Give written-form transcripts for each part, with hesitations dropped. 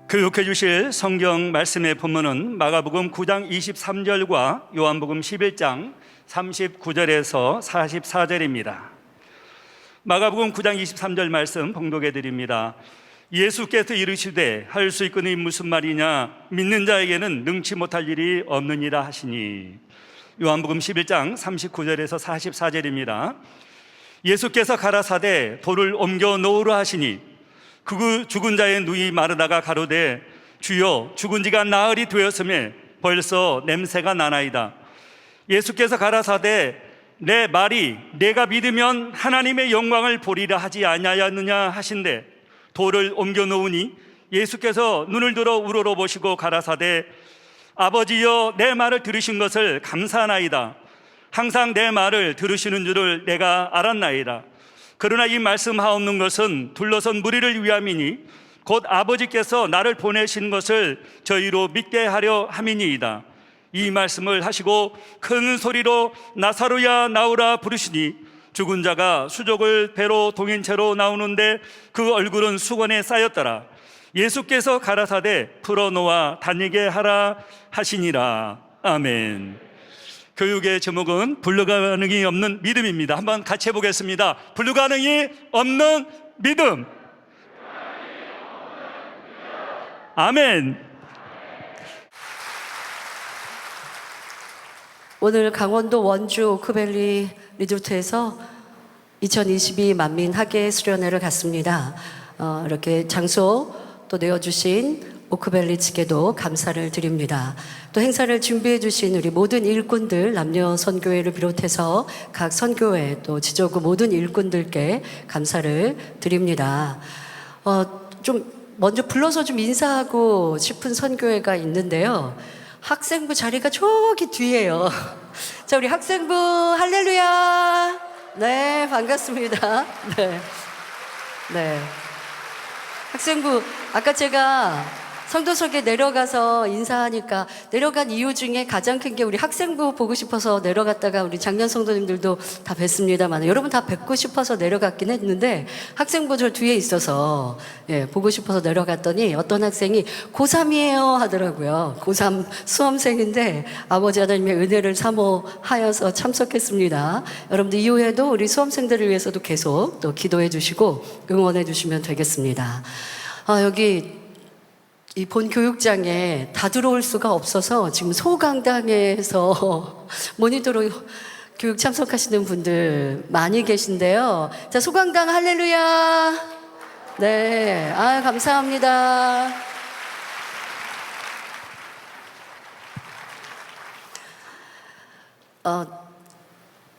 교육해 주실 성경 말씀의 본문은 마가복음 9장 23절과 요한복음 11장 39절에서 44절입니다. 마가복음 9장 23절 말씀 봉독해 드립니다. 예수께서 이르시되 할 수 있거니 무슨 말이냐, 믿는 자에게는 능치 못할 일이 없느니라 하시니. 요한복음 11장 39절에서 44절입니다. 예수께서 가라사대 돌을 옮겨 놓으라 하시니 그 죽은 자의 눈이 마르다가 가로되 주여 죽은 지가 나흘이 되었음에 벌써 냄새가 나나이다. 예수께서 가라사대 내 말이 내가 믿으면 하나님의 영광을 보리라 하지 아니하였느냐 하신대 돌을 옮겨 놓으니 예수께서 눈을 들어 우러러 보시고 가라사대 아버지여 내 말을 들으신 것을 감사하나이다. 항상 내 말을 들으시는 줄을 내가 알았나이다. 그러나 이 말씀하옵는 것은 둘러선 무리를 위함이니 곧 아버지께서 나를 보내신 것을 저희로 믿게 하려 함이니이다. 이 말씀을 하시고 큰 소리로 나사로야 나오라 부르시니 죽은 자가 수족을 배로 동인 채로 나오는데 그 얼굴은 수건에 쌓였더라. 예수께서 가라사대 풀어놓아 다니게 하라 하시니라. 아멘. 교육의 제목은 불가능이 없는 믿음입니다. 한번 같이 해보겠습니다. 불가능이 없는 믿음. 아멘. 오늘 강원도 원주 오크밸리 리조트에서 2022 만민 학예 수련회를 갔습니다. 이렇게 장소 또 내어주신 오크밸리 측에도 감사를 드립니다. 또 행사를 준비해 주신 우리 모든 일꾼들, 남녀 선교회를 비롯해서 각 선교회 또 지저구 모든 일꾼들께 감사를 드립니다. 좀 먼저 불러서 좀 인사하고 싶은 선교회가 있는데요. 학생부 자리가 저기 뒤에요. 자, 우리 학생부 할렐루야. 네, 반갑습니다. 네. 학생부 아까 제가 성도석에 내려가서 인사하니까 내려간 이유 중에 가장 큰 게 우리 학생부 보고 싶어서 내려갔다가 우리 작년 성도님들도 다 뵀습니다만 여러분 다 뵙고 싶어서 내려갔긴 했는데 학생부 저 뒤에 있어서 보고 싶어서 내려갔더니 어떤 학생이 고3이에요 하더라고요. 고3 수험생인데 아버지 하나님의 은혜를 사모하여서 참석했습니다. 여러분들 이후에도 우리 수험생들을 위해서도 계속 또 기도해 주시고 응원해 주시면 되겠습니다. 여기 이 본 교육장에 다 들어올 수가 없어서 지금 소강당에서 모니터로 교육 참석하시는 분들 많이 계신데요. 자, 소강당 할렐루야. 네, 감사합니다.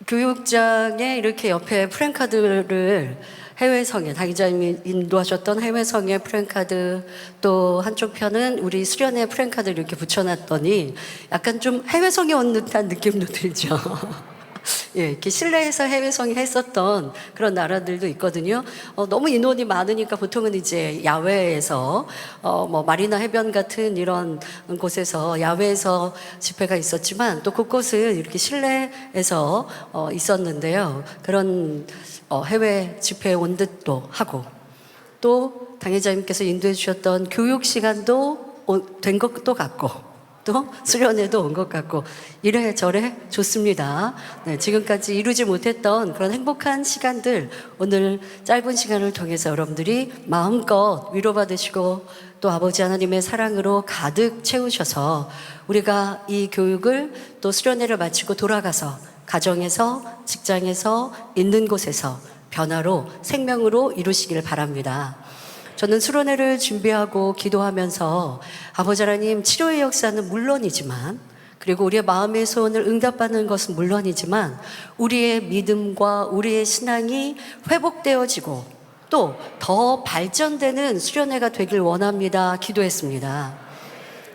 교육장에 이렇게 옆에 프랜카드를 해외성에 당의자님이 인도하셨던 해외성의 프랜카드 또 한쪽 편은 우리 수련회 프랜카드를 이렇게 붙여놨더니 약간 좀 해외성에 온 듯한 느낌도 들죠. 이렇게 실내에서 해외성에 했었던 그런 나라들도 있거든요. 너무 인원이 많으니까 보통은 이제 야외에서 뭐 마리나 해변 같은 이런 곳에서 야외에서 집회가 있었지만 또 곳곳은 이렇게 실내에서 있었는데요. 그런 해외 집회에 온 듯도 하고 또 당회자님께서 인도해 주셨던 교육 시간도 된 것도 같고 또 수련회도 온 것 같고 이래저래 좋습니다. 네, 지금까지 이루지 못했던 그런 행복한 시간들 오늘 짧은 시간을 통해서 여러분들이 마음껏 위로받으시고 또 아버지 하나님의 사랑으로 가득 채우셔서 우리가 이 교육을 또 수련회를 마치고 돌아가서 가정에서 직장에서 있는 곳에서 변화로 생명으로 이루시기를 바랍니다. 저는 수련회를 준비하고 기도하면서 아버지 하나님 치료의 역사는 물론이지만 그리고 우리의 마음의 소원을 응답받는 것은 물론이지만 우리의 믿음과 우리의 신앙이 회복되어지고 또 더 발전되는 수련회가 되길 원합니다. 기도했습니다.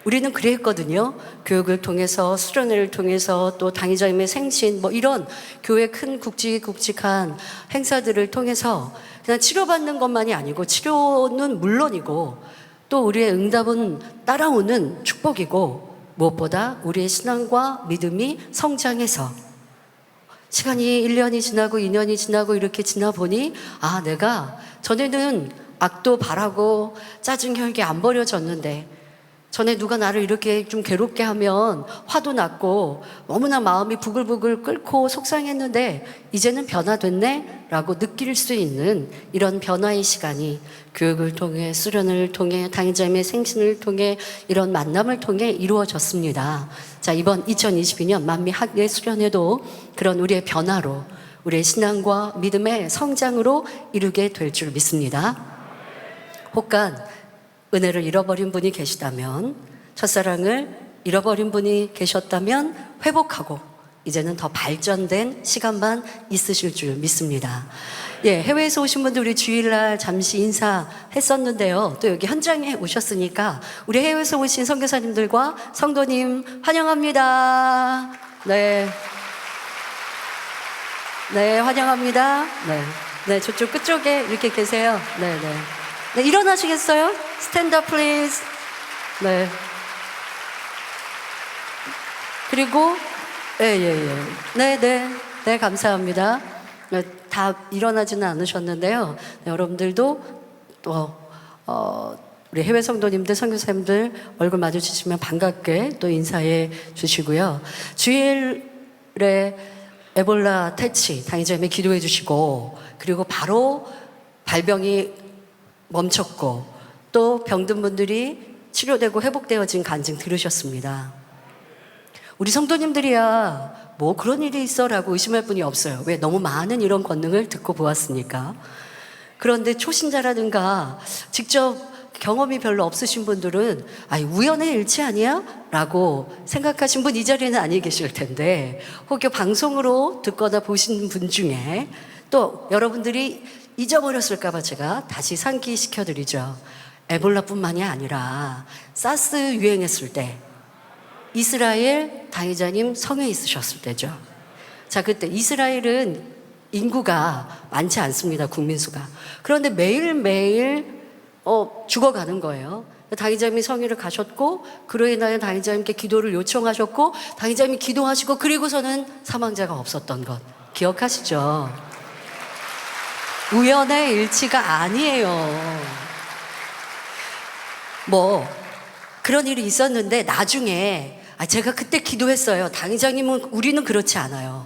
우리는 그랬거든요. 교육을 통해서 수련회를 통해서 또 당의자님의 생신 뭐 이런 교회 큰 굵직굵직한 행사들을 통해서 그냥 치료받는 것만이 아니고 치료는 물론이고 또 우리의 응답은 따라오는 축복이고 무엇보다 우리의 신앙과 믿음이 성장해서 시간이 1년이 지나고 2년이 지나고 이렇게 지나 보니 내가 전에는 악도 바라고 짜증 혈기 안 버려졌는데 전에 누가 나를 이렇게 좀 괴롭게 하면 화도 났고 너무나 마음이 부글부글 끓고 속상했는데 이제는 변화됐네? 라고 느낄 수 있는 이런 변화의 시간이 교육을 통해, 수련을 통해, 당의자님의 생신을 통해, 이런 만남을 통해 이루어졌습니다. 자, 이번 2022년 만미 학예 수련회도 그런 우리의 변화로, 우리의 신앙과 믿음의 성장으로 이루게 될 줄 믿습니다. 혹간 은혜를 잃어버린 분이 계시다면, 첫사랑을 잃어버린 분이 계셨다면 회복하고 이제는 더 발전된 시간만 있으실 줄 믿습니다. 예, 해외에서 오신 분들 우리 주일날 잠시 인사했었는데요. 또 여기 현장에 오셨으니까 우리 해외에서 오신 선교사님들과 성도님 환영합니다. 네. 네, 환영합니다. 네. 네, 저쪽 끝쪽에 이렇게 계세요. 네, 네. 네, 일어나시겠어요? Stand up, please. 네. 그리고, 네, 네. 네, 감사합니다. 네, 다 일어나지는 않으셨는데요. 네, 여러분들도 또, 우리 해외 성도님들, 선교사님들 얼굴 마주치시면 반갑게 또 인사해 주시고요. 주일에 에볼라 퇴치, 당의자님이 기도해 주시고, 그리고 바로 발병이 멈췄고 또 병든 분들이 치료되고 회복되어진 간증 들으셨습니다. 우리 성도님들이야 뭐 그런 일이 있어 라고 의심할 분이 없어요. 왜? 너무 많은 이런 권능을 듣고 보았으니까. 그런데 초신자라든가 직접 경험이 별로 없으신 분들은 우연의 일치 아니야? 라고 생각하신 분 이 자리에는 아니 계실 텐데, 혹여 방송으로 듣거나 보신 분 중에 또 여러분들이 잊어버렸을까봐 제가 다시 상기시켜드리죠. 에볼라뿐만이 아니라 사스 유행했을 때 이스라엘 당의자님 성에 있으셨을 때죠. 자, 그때 이스라엘은 인구가 많지 않습니다. 국민수가. 그런데 매일매일 죽어가는 거예요. 당의자님이 성회를 가셨고 그로 인하여 당의자님께 기도를 요청하셨고 당의자님이 기도하시고 그리고서는 사망자가 없었던 것 기억하시죠? 우연의 일치가 아니에요. 뭐 그런 일이 있었는데 나중에 제가 그때 기도했어요. 당의자님은 우리는 그렇지 않아요.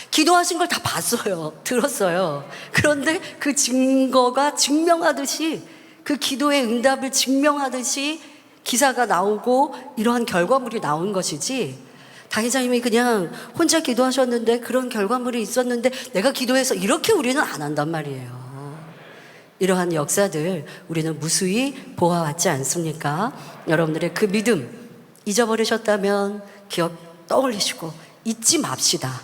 기도하신 걸 다 봤어요. 들었어요. 그런데 그 증거가 증명하듯이, 그 기도의 응답을 증명하듯이 기사가 나오고 이러한 결과물이 나온 것이지, 당의자님이 그냥 혼자 기도하셨는데 그런 결과물이 있었는데 내가 기도해서 이렇게 우리는 안 한단 말이에요. 이러한 역사들 우리는 무수히 보아왔지 않습니까? 여러분들의 그 믿음 잊어버리셨다면 기억 떠올리시고 잊지 맙시다.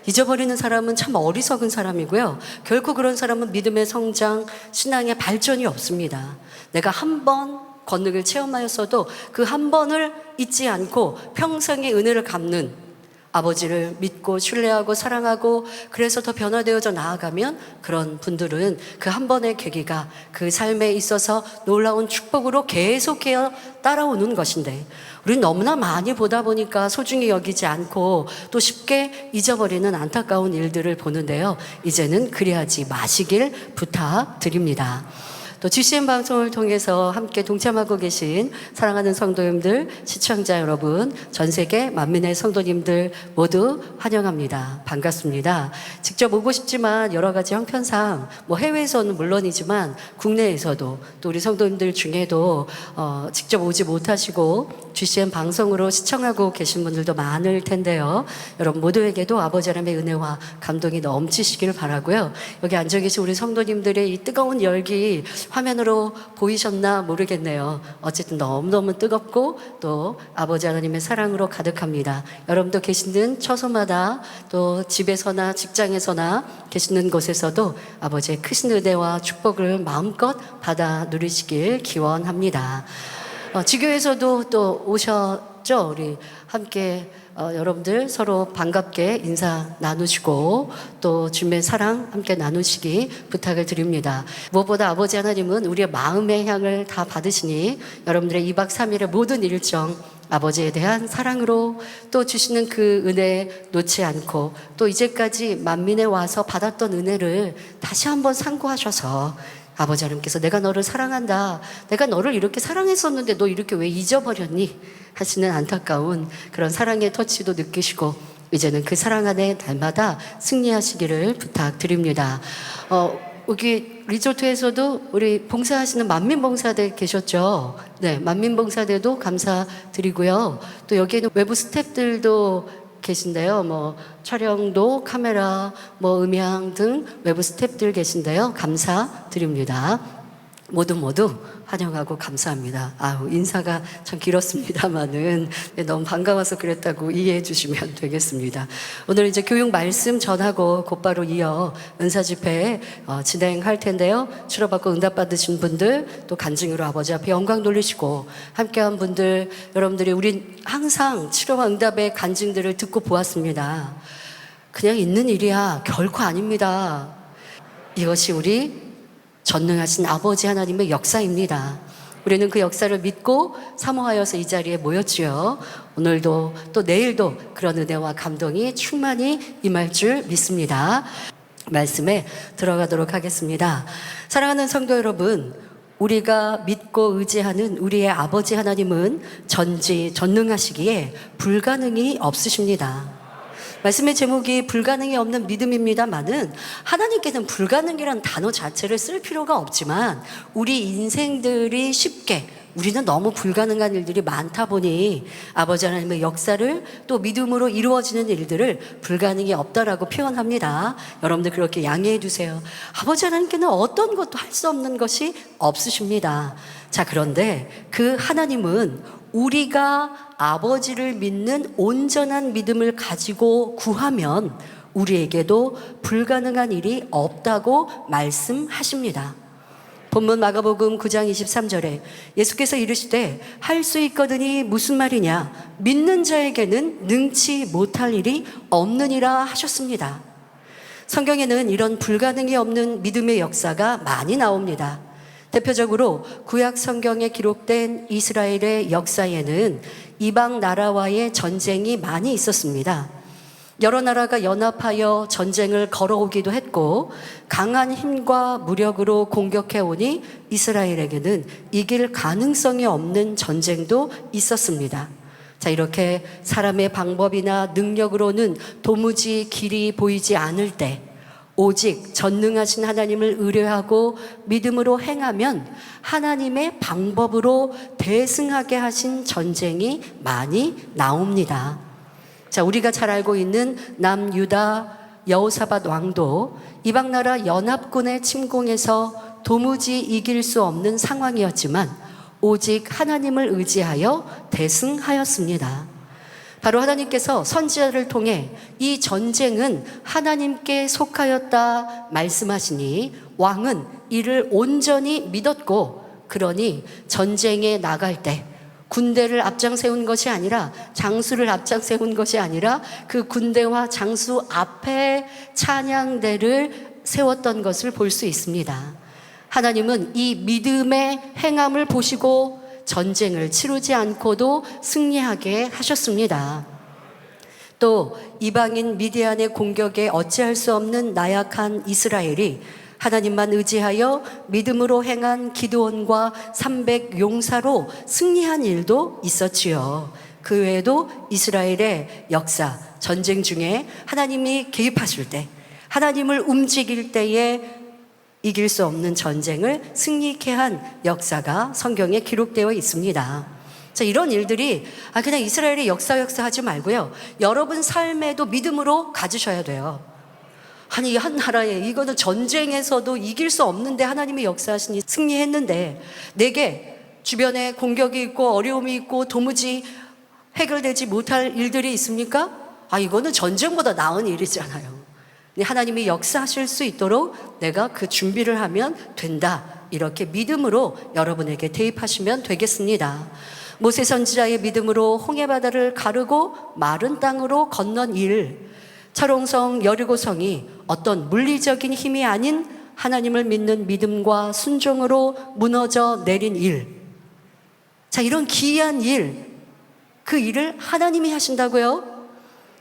잊어버리는 사람은 참 어리석은 사람이고요. 결코 그런 사람은 믿음의 성장, 신앙의 발전이 없습니다. 내가 한 번 권능을 체험하였어도 그 한 번을 잊지 않고 평생의 은혜를 갚는, 아버지를 믿고 신뢰하고 사랑하고 그래서 더 변화되어져 나아가면 그런 분들은 그 한 번의 계기가 그 삶에 있어서 놀라운 축복으로 계속해서 따라오는 것인데, 우리는 너무나 많이 보다 보니까 소중히 여기지 않고 또 쉽게 잊어버리는 안타까운 일들을 보는데요. 이제는 그리하지 마시길 부탁드립니다. 또 GCN 방송을 통해서 함께 동참하고 계신 사랑하는 성도님들, 시청자 여러분, 전 세계 만민의 성도님들 모두 환영합니다. 반갑습니다. 직접 오고 싶지만 여러 가지 형편상 해외에서는 물론이지만 국내에서도 또 우리 성도님들 중에도 직접 오지 못하시고 GCN 방송으로 시청하고 계신 분들도 많을 텐데요. 여러분 모두에게도 아버지 하나님의 은혜와 감동이 넘치시길 바라고요. 여기 앉아 계신 우리 성도님들의 이 뜨거운 열기 화면으로 보이셨나 모르겠네요. 어쨌든 너무너무 뜨겁고 또 아버지 하나님의 사랑으로 가득합니다. 여러분도 계시는 처소마다 또 집에서나 직장에서나 계시는 곳에서도 아버지의 크신 은혜와 축복을 마음껏 받아 누리시길 기원합니다. 지교에서도 또 오셨죠? 우리 함께 여러분들 서로 반갑게 인사 나누시고 또 주님의 사랑 함께 나누시기 부탁을 드립니다. 무엇보다 아버지 하나님은 우리의 마음의 향을 다 받으시니 여러분들의 2박 3일의 모든 일정 아버지에 대한 사랑으로 또 주시는 그 은혜 놓지 않고 또 이제까지 만민에 와서 받았던 은혜를 다시 한번 상고하셔서 아버지 하나님께서 내가 너를 사랑한다. 내가 너를 이렇게 사랑했었는데 너 이렇게 왜 잊어버렸니? 하시는 안타까운 그런 사랑의 터치도 느끼시고 이제는 그 사랑 안에 날마다 승리하시기를 부탁드립니다. 여기 리조트에서도 우리 봉사하시는 만민봉사대 계셨죠? 네, 만민봉사대도 감사드리고요. 또 여기에는 외부 스태프들도 계신데요. 뭐 촬영도 카메라, 뭐 음향 등 외부 스태프들 계신데요. 감사드립니다. 모두 환영하고 감사합니다. 인사가 참 길었습니다만은 너무 반가워서 그랬다고 이해해 주시면 되겠습니다. 오늘 이제 교육 말씀 전하고 곧바로 이어 은사 집회 진행할 텐데요. 치료받고 응답 받으신 분들 또 간증으로 아버지 앞에 영광 돌리시고 함께한 분들 여러분들이 우린 항상 치료와 응답의 간증들을 듣고 보았습니다. 그냥 있는 일이야 결코 아닙니다. 이것이 우리 전능하신 아버지 하나님의 역사입니다. 우리는 그 역사를 믿고 사모하여서 이 자리에 모였지요. 오늘도 또 내일도 그런 은혜와 감동이 충만히 임할 줄 믿습니다. 말씀에 들어가도록 하겠습니다. 사랑하는 성도 여러분, 우리가 믿고 의지하는 우리의 아버지 하나님은 전능하시기에 불가능이 없으십니다. 말씀의 제목이 불가능이 없는 믿음입니다만은 하나님께는 불가능이란 단어 자체를 쓸 필요가 없지만 우리 인생들이 쉽게 우리는 너무 불가능한 일들이 많다 보니 아버지 하나님의 역사를 또 믿음으로 이루어지는 일들을 불가능이 없다라고 표현합니다. 여러분들 그렇게 양해해 주세요. 아버지 하나님께는 어떤 것도 할 수 없는 것이 없으십니다. 자, 그런데 그 하나님은 우리가 아버지를 믿는 온전한 믿음을 가지고 구하면 우리에게도 불가능한 일이 없다고 말씀하십니다. 본문 마가복음 9장 23절에 예수께서 이르시되 할 수 있거든이 무슨 말이냐 믿는 자에게는 능치 못할 일이 없느니라 하셨습니다. 성경에는 이런 불가능이 없는 믿음의 역사가 많이 나옵니다. 대표적으로 구약 성경에 기록된 이스라엘의 역사에는 이방 나라와의 전쟁이 많이 있었습니다. 여러 나라가 연합하여 전쟁을 걸어오기도 했고 강한 힘과 무력으로 공격해 오니 이스라엘에게는 이길 가능성이 없는 전쟁도 있었습니다. 자, 이렇게 사람의 방법이나 능력으로는 도무지 길이 보이지 않을 때 오직 전능하신 하나님을 의뢰하고 믿음으로 행하면 하나님의 방법으로 대승하게 하신 전쟁이 많이 나옵니다. 자, 우리가 잘 알고 있는 남유다 여호사밧 왕도 이방나라 연합군의 침공에서 도무지 이길 수 없는 상황이었지만 오직 하나님을 의지하여 대승하였습니다. 바로 하나님께서 선지자를 통해 이 전쟁은 하나님께 속하였다 말씀하시니 왕은 이를 온전히 믿었고 그러니 전쟁에 나갈 때 군대를 앞장세운 것이 아니라 장수를 앞장세운 것이 아니라 그 군대와 장수 앞에 찬양대를 세웠던 것을 볼 수 있습니다. 하나님은 이 믿음의 행함을 보시고 전쟁을 치르지 않고도 승리하게 하셨습니다. 또 이방인 미디안의 공격에 어찌할 수 없는 나약한 이스라엘이 하나님만 의지하여 믿음으로 행한 기드온과 300 용사로 승리한 일도 있었지요. 그 외에도 이스라엘의 역사, 전쟁 중에 하나님이 개입하실 때, 하나님을 움직일 때에 이길 수 없는 전쟁을 승리케 한 역사가 성경에 기록되어 있습니다. 자, 이런 일들이 그냥 이스라엘의 역사 하지 말고요. 여러분 삶에도 믿음으로 가지셔야 돼요. 아니, 한 나라에 이거는 전쟁에서도 이길 수 없는데 하나님이 역사하시니 승리했는데 내게 주변에 공격이 있고 어려움이 있고 도무지 해결되지 못할 일들이 있습니까? 이거는 전쟁보다 나은 일이잖아요. 하나님이 역사하실 수 있도록 내가 그 준비를 하면 된다. 이렇게 믿음으로 여러분에게 대입하시면 되겠습니다. 모세 선지자의 믿음으로 홍해바다를 가르고 마른 땅으로 건넌 일, 철옹성 여리고성이 어떤 물리적인 힘이 아닌 하나님을 믿는 믿음과 순종으로 무너져 내린 일. 자, 이런 기이한 일, 그 일을 하나님이 하신다고요?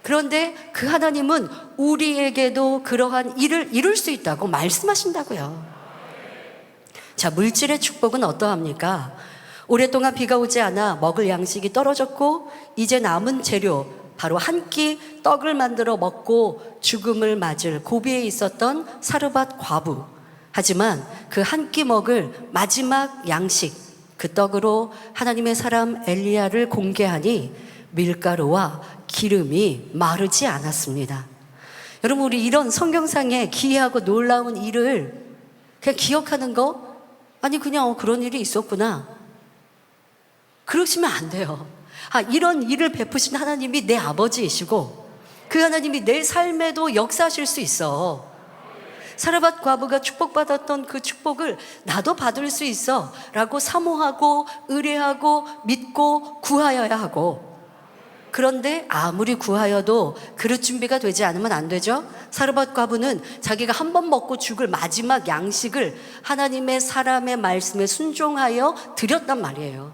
그런데 그 하나님은 우리에게도 그러한 일을 이룰 수 있다고 말씀하신다고요. 자, 물질의 축복은 어떠합니까? 오랫동안 비가 오지 않아 먹을 양식이 떨어졌고 이제 남은 재료 바로 한 끼 떡을 만들어 먹고 죽음을 맞을 고비에 있었던 사르밧 과부. 하지만 그 한 끼 먹을 마지막 양식, 그 떡으로 하나님의 사람 엘리야를 공개하니 밀가루와 기름이 마르지 않았습니다. 여러분, 우리 이런 성경상의 기이하고 놀라운 일을 그냥 기억하는 거? 아니 그냥 그런 일이 있었구나, 그러시면 안 돼요. 이런 일을 베푸신 하나님이 내 아버지이시고 그 하나님이 내 삶에도 역사하실 수 있어. 사르밧 과부가 축복받았던 그 축복을 나도 받을 수 있어 라고 사모하고 의뢰하고 믿고 구하여야 하고, 그런데 아무리 구하여도 그릇 준비가 되지 않으면 안 되죠. 사르밧 과부는 자기가 한 번 먹고 죽을 마지막 양식을 하나님의 사람의 말씀에 순종하여 드렸단 말이에요.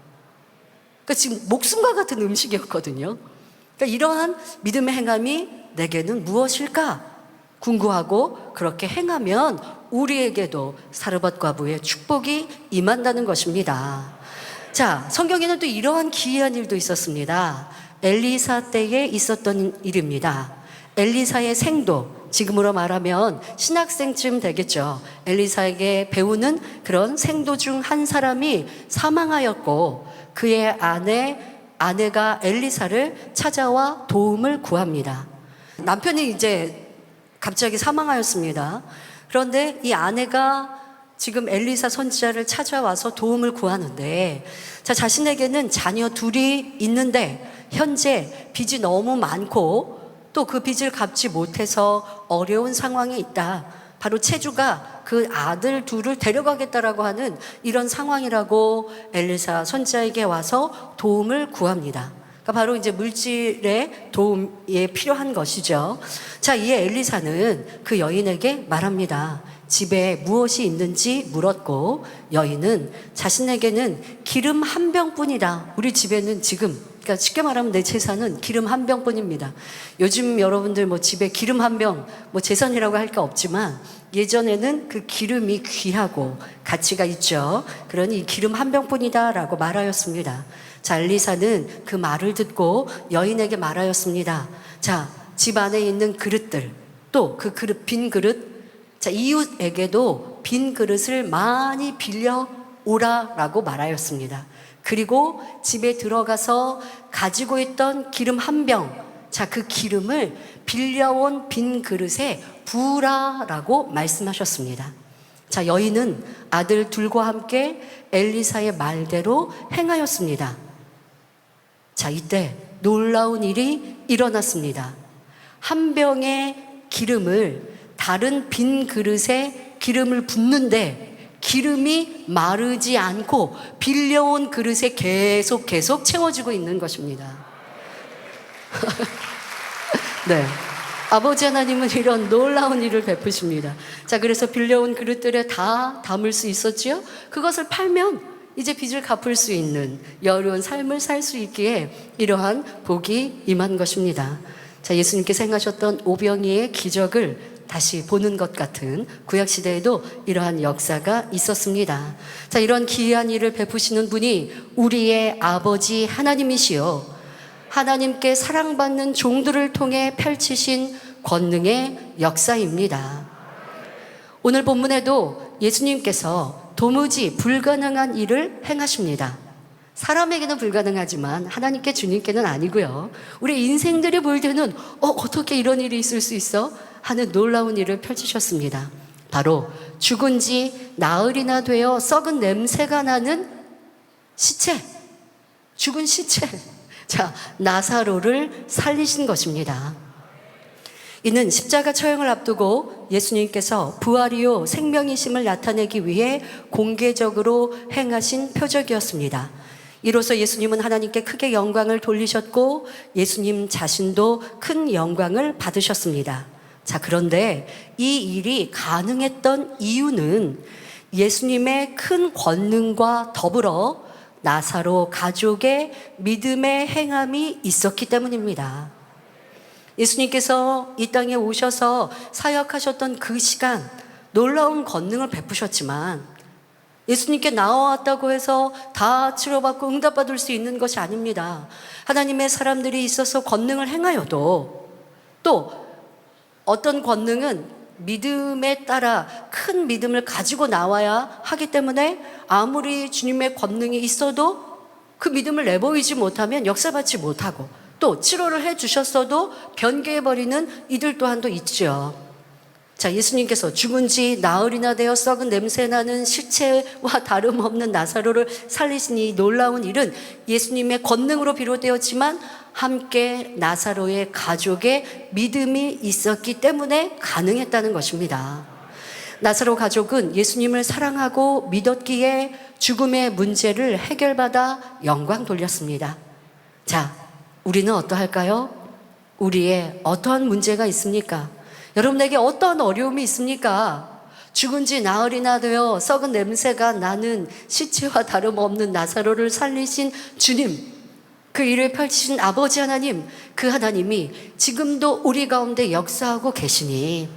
그러니까 지금 목숨과 같은 음식이었거든요. 그러니까 이러한 믿음의 행함이 내게는 무엇일까 궁구하고 그렇게 행하면 우리에게도 사르밧 과부의 축복이 임한다는 것입니다. 자, 성경에는 또 이러한 기이한 일도 있었습니다. 엘리사 때에 있었던 일입니다. 엘리사의 생도, 지금으로 말하면 신학생쯤 되겠죠. 엘리사에게 배우는 그런 생도 중 한 사람이 사망하였고 그의 아내가 엘리사를 찾아와 도움을 구합니다. 남편이 이제 갑자기 사망하였습니다. 그런데 이 아내가 지금 엘리사 선지자를 찾아와서 도움을 구하는데, 자, 자신에게는 자녀 둘이 있는데 현재 빚이 너무 많고 또 그 빚을 갚지 못해서 어려운 상황에 있다. 바로 체주가 그 아들 둘을 데려가겠다라고 하는 이런 상황이라고 엘리사 선지자에게 와서 도움을 구합니다. 그러니까 바로 이제 물질의 도움에 필요한 것이죠. 자, 이에 엘리사는 그 여인에게 말합니다. 집에 무엇이 있는지 물었고 여인은 자신에게는 기름 한 병뿐이다. 우리 집에는 지금, 그러니까 쉽게 말하면 내 재산은 기름 한 병뿐입니다. 요즘 여러분들 뭐 집에 기름 한 병, 뭐 재산이라고 할 게 없지만 예전에는 그 기름이 귀하고 가치가 있죠. 그러니 기름 한 병뿐이다 라고 말하였습니다. 자, 엘리사는 그 말을 듣고 여인에게 말하였습니다. 자, 집 안에 있는 그릇들, 또 그 그릇, 빈 그릇, 자, 이웃에게도 빈 그릇을 많이 빌려 오라라고 말하였습니다. 그리고 집에 들어가서 가지고 있던 기름 한 병, 자, 그 기름을 빌려온 빈 그릇에 부으라라고 말씀하셨습니다. 자, 여인은 아들 둘과 함께 엘리사의 말대로 행하였습니다. 자, 이때 놀라운 일이 일어났습니다. 한 병의 기름을 다른 빈 그릇에 기름을 붓는데 기름이 마르지 않고 빌려온 그릇에 계속 채워지고 있는 것입니다. 네, 아버지 하나님은 이런 놀라운 일을 베푸십니다. 자, 그래서 빌려온 그릇들에 다 담을 수 있었지요. 그것을 팔면 이제 빚을 갚을 수 있는 여유로운 삶을 살 수 있기에 이러한 복이 임한 것입니다. 자, 예수님께서 행하셨던 오병이의 기적을 다시 보는 것 같은 구약시대에도 이러한 역사가 있었습니다. 자, 이런 기이한 일을 베푸시는 분이 우리의 아버지 하나님이시요, 하나님께 사랑받는 종들을 통해 펼치신 권능의 역사입니다. 오늘 본문에도 예수님께서 도무지 불가능한 일을 행하십니다. 사람에게는 불가능하지만 하나님께, 주님께는 아니고요. 우리 인생들이 볼 때는 어떻게 이런 일이 있을 수 있어? 하는 놀라운 일을 펼치셨습니다. 바로 죽은 지 나흘이나 되어 썩은 냄새가 나는 시체, 죽은 시체, 자, 나사로를 살리신 것입니다. 이는 십자가 처형을 앞두고 예수님께서 부활이요 생명이심을 나타내기 위해 공개적으로 행하신 표적이었습니다. 이로써 예수님은 하나님께 크게 영광을 돌리셨고 예수님 자신도 큰 영광을 받으셨습니다. 자, 그런데 이 일이 가능했던 이유는 예수님의 큰 권능과 더불어 나사로 가족의 믿음의 행함이 있었기 때문입니다. 예수님께서 이 땅에 오셔서 사역하셨던 그 시간 놀라운 권능을 베푸셨지만 예수님께 나와왔다고 해서 다 치료받고 응답받을 수 있는 것이 아닙니다. 하나님의 사람들이 있어서 권능을 행하여도 또 어떤 권능은 믿음에 따라 큰 믿음을 가지고 나와야 하기 때문에 아무리 주님의 권능이 있어도 그 믿음을 내보이지 못하면 역사받지 못하고 또 치료를 해주셨어도 변개해버리는 이들 또한도 있죠. 자, 예수님께서 죽은 지 나흘이나 되어 썩은 냄새나는 시체와 다름없는 나사로를 살리신 이 놀라운 일은 예수님의 권능으로 비롯되었지만 함께 나사로의 가족의 믿음이 있었기 때문에 가능했다는 것입니다. 나사로 가족은 예수님을 사랑하고 믿었기에 죽음의 문제를 해결받아 영광 돌렸습니다. 자, 우리는 어떠할까요? 우리의 어떠한 문제가 있습니까? 여러분에게 어떤 어려움이 있습니까? 죽은 지 나흘이나 되어 썩은 냄새가 나는 시체와 다름없는 나사로를 살리신 주님, 그 일을 펼치신 아버지 하나님, 그 하나님이 지금도 우리 가운데 역사하고 계시니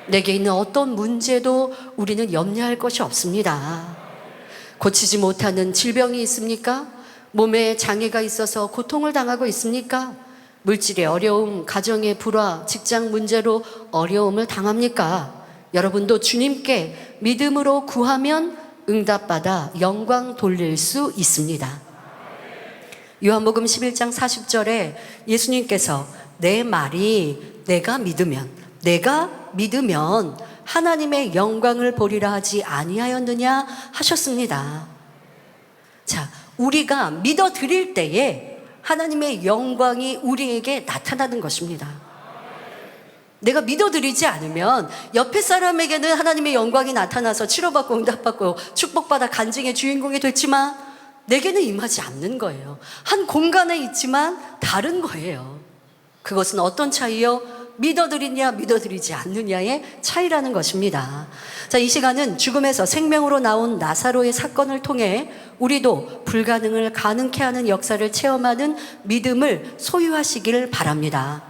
내게 있는 어떤 문제도 우리는 염려할 것이 없습니다. 고치지 못하는 질병이 있습니까? 몸에 장애가 있어서 고통을 당하고 있습니까? 물질의 어려움, 가정의 불화, 직장 문제로 어려움을 당합니까? 여러분도 주님께 믿음으로 구하면 응답받아 영광 돌릴 수 있습니다. 요한복음 11장 40절에 예수님께서 내 말이 내가 믿으면 하나님의 영광을 보리라 하지 아니하였느냐 하셨습니다. 자, 우리가 믿어 드릴 때에 하나님의 영광이 우리에게 나타나는 것입니다. 내가 믿어드리지 않으면 옆에 사람에게는 하나님의 영광이 나타나서 치료받고 응답받고 축복받아 간증의 주인공이 됐지만 내게는 임하지 않는 거예요. 한 공간에 있지만 다른 거예요. 그것은 어떤 차이요? 믿어드리냐 믿어드리지 않느냐의 차이라는 것입니다. 자, 이 시간은 죽음에서 생명으로 나온 나사로의 사건을 통해 우리도 불가능을 가능케 하는 역사를 체험하는 믿음을 소유하시길 바랍니다.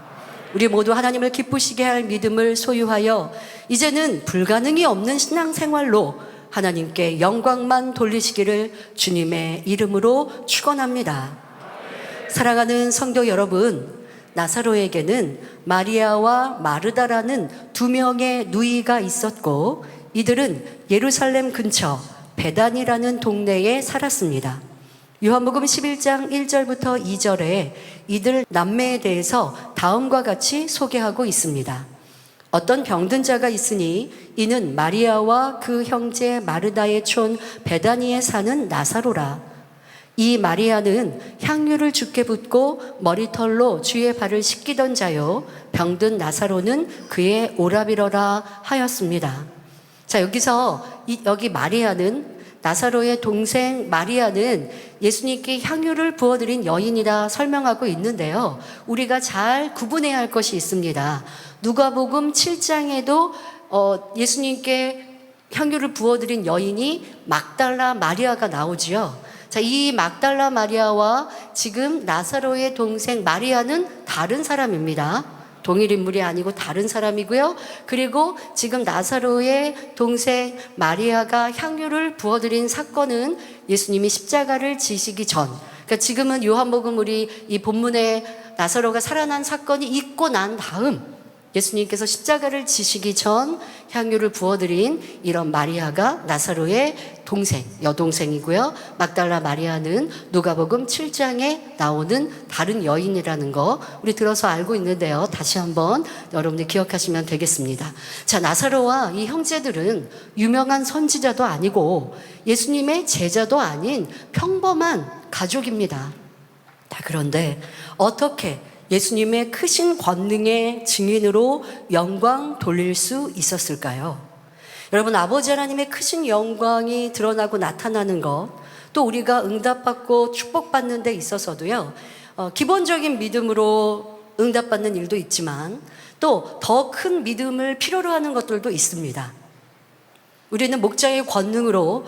우리 모두 하나님을 기쁘시게 할 믿음을 소유하여 이제는 불가능이 없는 신앙생활로 하나님께 영광만 돌리시기를 주님의 이름으로 축원합니다. 사랑하는 성도 여러분, 나사로에게는 마리아와 마르다라는 두 명의 누이가 있었고 이들은 예루살렘 근처 베단이라는 동네에 살았습니다. 요한복음 11장 1절부터 2절에 이들 남매에 대해서 다음과 같이 소개하고 있습니다. 어떤 병든 자가 있으니 이는 마리아와 그 형제 마르다의 촌 베다니에 사는 나사로라. 이 마리아는 향유를 주께 붓고 머리털로 주의 발을 씻기던 자요 병든 나사로는 그의 오라비러라 하였습니다. 자, 여기 마리아는 나사로의 동생 마리아는 예수님께 향유를 부어드린 여인이라 설명하고 있는데요. 우리가 잘 구분해야 할 것이 있습니다. 누가복음 7장에도 예수님께 향유를 부어드린 여인이 막달라 마리아가 나오지요. 자, 이 막달라 마리아와 지금 나사로의 동생 마리아는 다른 사람입니다. 동일 인물이 아니고 다른 사람이고요. 그리고 지금 나사로의 동생 마리아가 향유를 부어드린 사건은 예수님이 십자가를 지시기 전, 그러니까 지금은 요한복음 우리 이 본문에 나사로가 살아난 사건이 있고 난 다음 예수님께서 십자가를 지시기 전 향유를 부어드린 이런 마리아가 나사로의 동생, 여동생이고요. 막달라 마리아는 누가복음 7장에 나오는 다른 여인이라는 거 우리 들어서 알고 있는데요. 다시 한번 여러분들 기억하시면 되겠습니다. 자, 나사로와 이 형제들은 유명한 선지자도 아니고 예수님의 제자도 아닌 평범한 가족입니다. 그런데 어떻게 예수님의 크신 권능의 증인으로 영광 돌릴 수 있었을까요? 여러분, 아버지 하나님의 크신 영광이 드러나고 나타나는 것, 또 우리가 응답받고 축복받는 데 있어서도요, 기본적인 믿음으로 응답받는 일도 있지만 또 더 큰 믿음을 필요로 하는 것들도 있습니다. 우리는 목자의 권능으로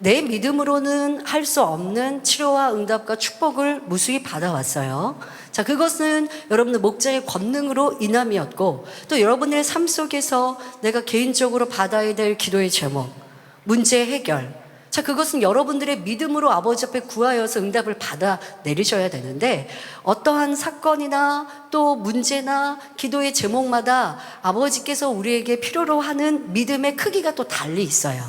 내 믿음으로는 할 수 없는 치료와 응답과 축복을 무수히 받아왔어요. 자, 그것은 여러분의 목자의 권능으로 인함이었고 또 여러분의 삶 속에서 내가 개인적으로 받아야 될 기도의 제목, 문제 해결, 자, 그것은 여러분들의 믿음으로 아버지 앞에 구하여서 응답을 받아 내리셔야 되는데, 어떠한 사건이나 또 문제나 기도의 제목마다 아버지께서 우리에게 필요로 하는 믿음의 크기가 또 달리 있어요.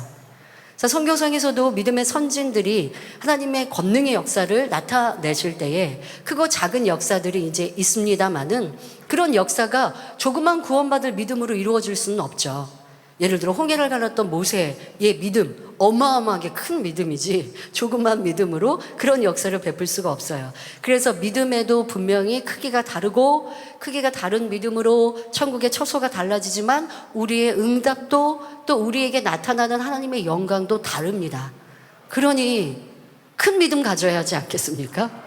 자, 성경상에서도 믿음의 선진들이 하나님의 권능의 역사를 나타내실 때에 크고 작은 역사들이 이제 있습니다만은, 그런 역사가 조그만 구원받을 믿음으로 이루어질 수는 없죠. 예를 들어 홍해를 갈랐던 모세의 믿음, 어마어마하게 큰 믿음이지 조그만 믿음으로 그런 역사를 베풀 수가 없어요. 그래서 믿음에도 분명히 크기가 다르고, 크기가 다른 믿음으로 천국의 처소가 달라지지만 우리의 응답도 또 우리에게 나타나는 하나님의 영광도 다릅니다. 그러니 큰 믿음 가져야 하지 않겠습니까?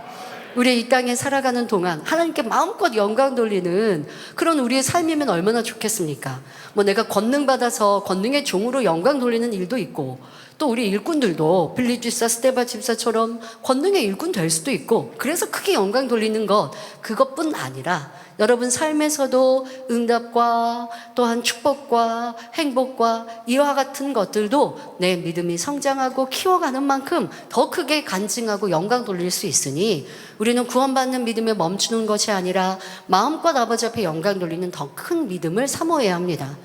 우리 이 땅에 살아가는 동안 하나님께 마음껏 영광 돌리는 그런 우리의 삶이면 얼마나 좋겠습니까? 뭐 내가 권능 받아서 권능의 종으로 영광 돌리는 일도 있고, 또 우리 일꾼들도 빌립 집사, 스데반 집사처럼 권능의 일꾼 될 수도 있고, 그래서 크게 영광 돌리는 것, 그것뿐 아니라 여러분 삶에서도 응답과 또한 축복과 행복과 이와 같은 것들도 내 믿음이 성장하고 키워가는 만큼 더 크게 간증하고 영광 돌릴 수 있으니, 우리는 구원받는 믿음에 멈추는 것이 아니라 마음껏 아버지 앞에 영광 돌리는 더 큰 믿음을 사모해야 합니다.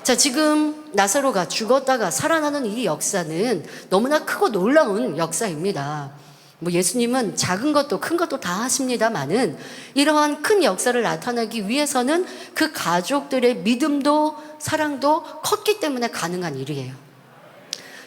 자, 지금 나사로가 죽었다가 살아나는 이 역사는 너무나 크고 놀라운 역사입니다. 뭐 예수님은 작은 것도 큰 것도 다 하십니다만은, 이러한 큰 역사를 나타내기 위해서는 그 가족들의 믿음도 사랑도 컸기 때문에 가능한 일이에요.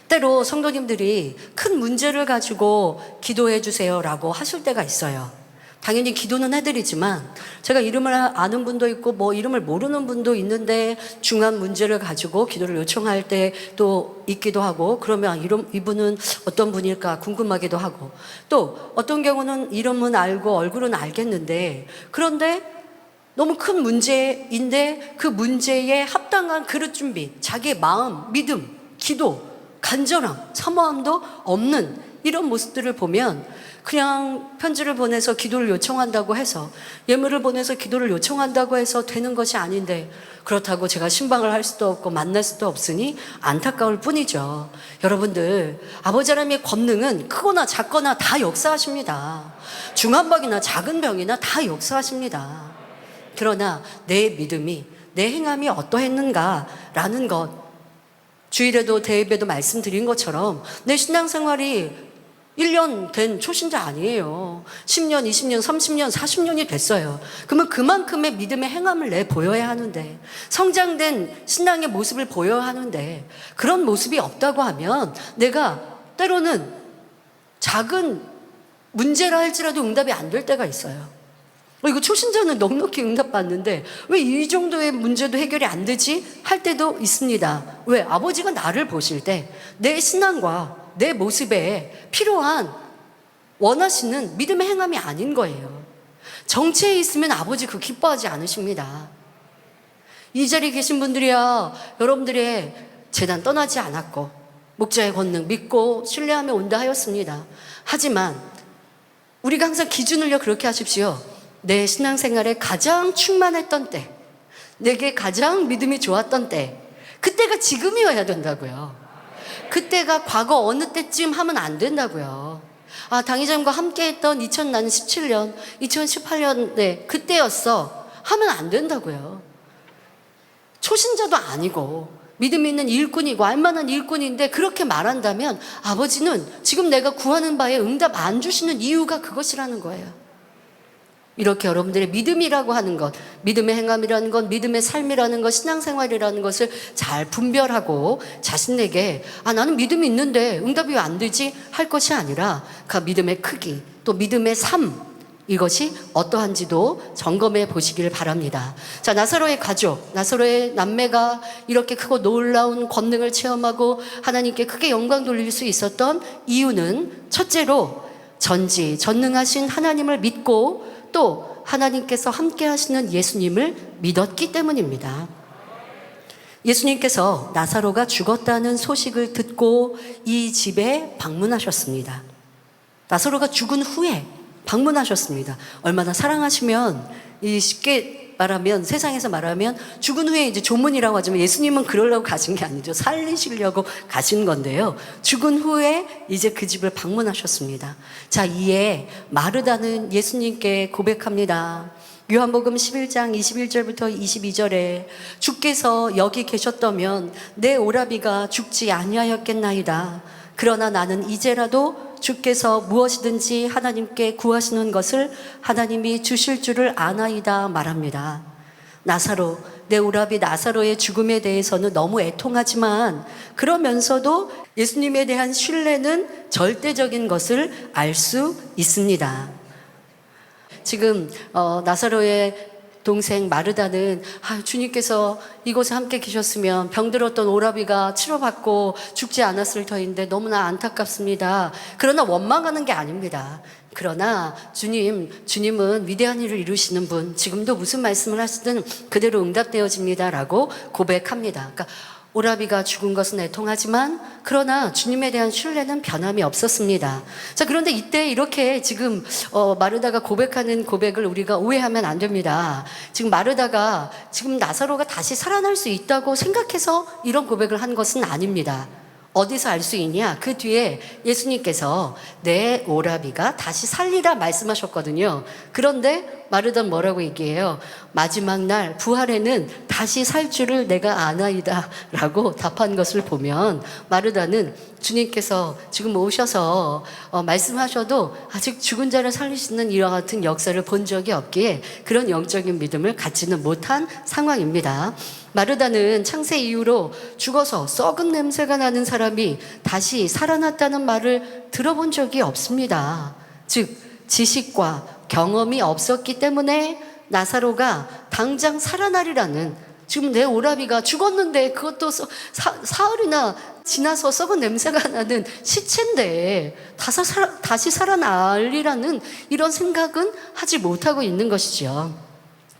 때로 성도님들이 큰 문제를 가지고 기도해 주세요라고 하실 때가 있어요. 당연히 기도는 해드리지만, 제가 이름을 아는 분도 있고 뭐 이름을 모르는 분도 있는데 중요한 문제를 가지고 기도를 요청할 때 또 있기도 하고, 그러면 이분은 어떤 분일까 궁금하기도 하고, 또 어떤 경우는 이름은 알고 얼굴은 알겠는데, 그런데 너무 큰 문제인데 그 문제에 합당한 그릇 준비, 자기의 마음, 믿음, 기도, 간절함, 사모함도 없는 이런 모습들을 보면 그냥 편지를 보내서 기도를 요청한다고 해서, 예물을 보내서 기도를 요청한다고 해서 되는 것이 아닌데, 그렇다고 제가 신방을 할 수도 없고 만날 수도 없으니 안타까울 뿐이죠. 여러분들, 아버지 하나님의 권능은 크거나 작거나 다 역사하십니다. 중한병이나 작은 병이나 다 역사하십니다. 그러나 내 믿음이, 내 행함이 어떠했는가라는 것, 주일에도 대예배도 말씀드린 것처럼 내 신앙생활이 1년 된 초신자 아니에요. 10년, 20년, 30년, 40년이 됐어요. 그러면 그만큼의 믿음의 행함을 내 보여야 하는데, 성장된 신앙의 모습을 보여야 하는데, 그런 모습이 없다고 하면 내가 때로는 작은 문제라 할지라도 응답이 안 될 때가 있어요. 이거 초신자는 넉넉히 응답받는데 왜 이 정도의 문제도 해결이 안 되지? 할 때도 있습니다. 왜? 아버지가 나를 보실 때 내 신앙과 내 모습에 필요한 원하시는 믿음의 행함이 아닌 거예요. 정체에 있으면 아버지 그 기뻐하지 않으십니다. 이 자리에 계신 분들이야 여러분들의 재단 떠나지 않았고 목자의 권능 믿고 신뢰하며 온다 하였습니다. 하지만 우리가 항상 기준을요 그렇게 하십시오. 내 신앙생활에 가장 충만했던 때, 내게 가장 믿음이 좋았던 때, 그때가 지금이어야 된다고요. 그때가 과거 어느 때쯤 하면 안 된다고요. 아, 당의자님과 함께 했던 2017년, 2018년에 그때였어 하면 안 된다고요. 초신자도 아니고 믿음 있는 일꾼이고 알만한 일꾼인데 그렇게 말한다면 아버지는 지금 내가 구하는 바에 응답 안 주시는 이유가 그것이라는 거예요. 이렇게 여러분들의 믿음이라고 하는 것, 믿음의 행함이라는 것, 믿음의 삶이라는 것, 신앙생활이라는 것을 잘 분별하고 자신에게 나는 믿음이 있는데 응답이 왜 안 되지? 할 것이 아니라 그 믿음의 크기, 또 믿음의 삶, 이것이 어떠한지도 점검해 보시길 바랍니다. 자, 나사로의 가족, 나사로의 남매가 이렇게 크고 놀라운 권능을 체험하고 하나님께 크게 영광 돌릴 수 있었던 이유는 첫째로 전지전능하신 하나님을 믿고 또 하나님께서 함께 하시는 예수님을 믿었기 때문입니다. 예수님께서 나사로가 죽었다는 소식을 듣고 이 집에 방문하셨습니다. 나사로가 죽은 후에 방문하셨습니다. 얼마나 사랑하시면 쉽게 말하면, 세상에서 말하면 죽은 후에 이제 조문이라고 하지만 예수님은 그러려고 가신 게 아니죠. 살리시려고 가신 건데요. 죽은 후에 이제 그 집을 방문하셨습니다. 자, 이에 마르다는 예수님께 고백합니다. 요한복음 11장 21절부터 22절에 주께서 여기 계셨다면 내 오라비가 죽지 아니하였겠나이다. 그러나 나는 이제라도 주께서 무엇이든지 하나님께 구하시는 것을 하나님이 주실 줄을 아나이다 말합니다. 나사로, 내 오라비 나사로의 죽음에 대해서는 너무 애통하지만 그러면서도 예수님에 대한 신뢰는 절대적인 것을 알 수 있습니다. 지금 나사로의 동생 마르다는 주님께서 이곳에 함께 계셨으면 병들었던 오라비가 치료받고 죽지 않았을 터인데 너무나 안타깝습니다. 그러나 원망하는 게 아닙니다. 그러나 주님은 위대한 일을 이루시는 분, 지금도 무슨 말씀을 하시든 그대로 응답되어집니다라고 고백합니다. 그러니까 오라비가 죽은 것은 애통하지만 그러나 주님에 대한 신뢰는 변함이 없었습니다. 자, 그런데 이때 이렇게 지금 마르다가 고백하는 고백을 우리가 오해하면 안 됩니다. 지금 마르다가 지금 나사로가 다시 살아날 수 있다고 생각해서 이런 고백을 한 것은 아닙니다. 어디서 알 수 있냐? 그 뒤에 예수님께서 내 오라비가 다시 살리라 말씀하셨거든요. 그런데 마르다는 뭐라고 얘기해요? 마지막 날 부활에는 다시 살 줄을 내가 아나이다 라고 답한 것을 보면 마르다는 주님께서 지금 오셔서 말씀하셔도 아직 죽은 자를 살리시는 이와 같은 역사를 본 적이 없기에 그런 영적인 믿음을 갖지는 못한 상황입니다. 마르다는 창세 이후로 죽어서 썩은 냄새가 나는 사람이 다시 살아났다는 말을 들어본 적이 없습니다. 즉 지식과 경험이 없었기 때문에 나사로가 당장 살아나리라는, 지금 내 오라비가 죽었는데 그것도 사흘이나 지나서 썩은 냄새가 나는 시체인데 다시 살아나리라는 이런 생각은 하지 못하고 있는 것이죠.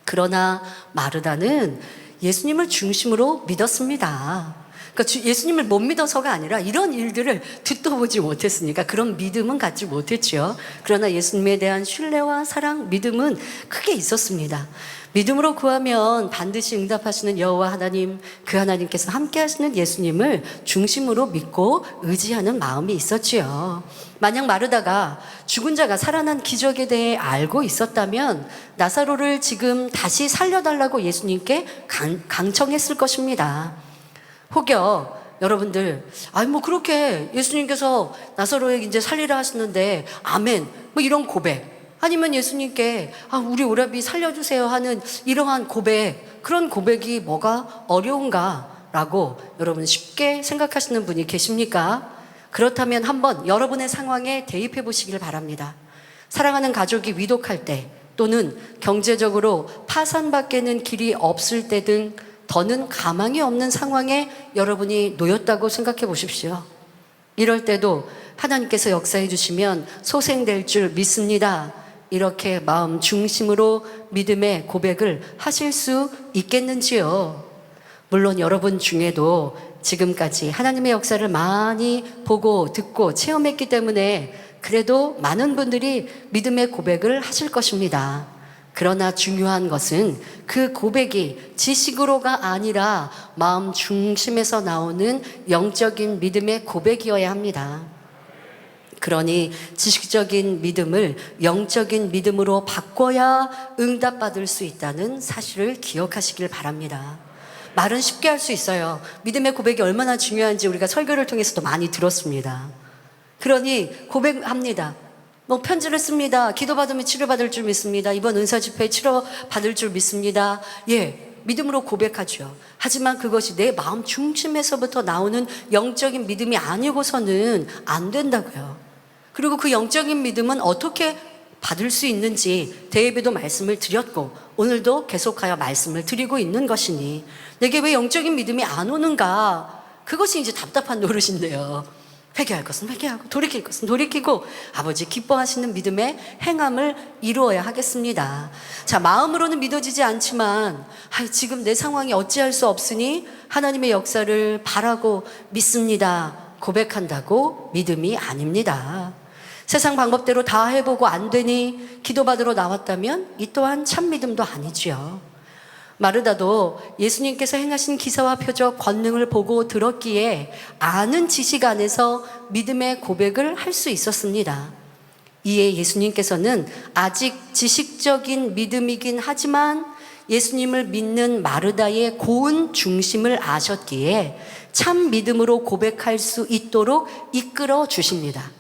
그러나 마르다는 예수님을 중심으로 믿었습니다. 그러니까 예수님을 못 믿어서가 아니라 이런 일들을 듣도 보지 못했으니까 그런 믿음은 갖지 못했죠. 그러나 예수님에 대한 신뢰와 사랑, 믿음은 크게 있었습니다. 믿음으로 구하면 반드시 응답하시는 여호와 하나님, 그 하나님께서 함께 하시는 예수님을 중심으로 믿고 의지하는 마음이 있었지요. 만약 마르다가 죽은 자가 살아난 기적에 대해 알고 있었다면 나사로를 지금 다시 살려달라고 예수님께 강청했을 것입니다. 혹여 여러분들, 그렇게 예수님께서 나사로에게 이제 살리라 하시는데 아멘, 이런 고백, 아니면 예수님께 우리 오라비 살려주세요 하는 이러한 고백, 그런 고백이 뭐가 어려운가라고 여러분 쉽게 생각하시는 분이 계십니까? 그렇다면 한번 여러분의 상황에 대입해 보시길 바랍니다. 사랑하는 가족이 위독할 때, 또는 경제적으로 파산밖에는 길이 없을 때 등 더는 가망이 없는 상황에 여러분이 놓였다고 생각해 보십시오. 이럴 때도 하나님께서 역사해 주시면 소생될 줄 믿습니다, 이렇게 마음 중심으로 믿음의 고백을 하실 수 있겠는지요? 물론 여러분 중에도 지금까지 하나님의 역사를 많이 보고 듣고 체험했기 때문에 그래도 많은 분들이 믿음의 고백을 하실 것입니다. 그러나 중요한 것은 그 고백이 지식으로가 아니라 마음 중심에서 나오는 영적인 믿음의 고백이어야 합니다. 그러니 지식적인 믿음을 영적인 믿음으로 바꿔야 응답받을 수 있다는 사실을 기억하시길 바랍니다. 말은 쉽게 할 수 있어요. 믿음의 고백이 얼마나 중요한지 우리가 설교를 통해서도 많이 들었습니다. 그러니 고백합니다. 편지를 씁니다. 기도받으면 치료받을 줄 믿습니다. 이번 은사집회에 치료받을 줄 믿습니다. 믿음으로 고백하죠. 하지만 그것이 내 마음 중심에서부터 나오는 영적인 믿음이 아니고서는 안 된다고요. 그리고 그 영적인 믿음은 어떻게 받을 수 있는지 대예배도 말씀을 드렸고 오늘도 계속하여 말씀을 드리고 있는 것이니 내게 왜 영적인 믿음이 안 오는가? 그것이 이제 답답한 노릇인데요. 회개할 것은 회개하고 돌이킬 것은 돌이키고 아버지 기뻐하시는 믿음의 행함을 이루어야 하겠습니다. 자, 마음으로는 믿어지지 않지만 지금 내 상황이 어찌할 수 없으니 하나님의 역사를 바라고 믿습니다, 고백한다고 믿음이 아닙니다. 세상 방법대로 다 해보고 안 되니 기도받으러 나왔다면 이 또한 참 믿음도 아니지요. 마르다도 예수님께서 행하신 기사와 표적, 권능을 보고 들었기에 아는 지식 안에서 믿음의 고백을 할 수 있었습니다. 이에 예수님께서는 아직 지식적인 믿음이긴 하지만 예수님을 믿는 마르다의 고운 중심을 아셨기에 참 믿음으로 고백할 수 있도록 이끌어 주십니다.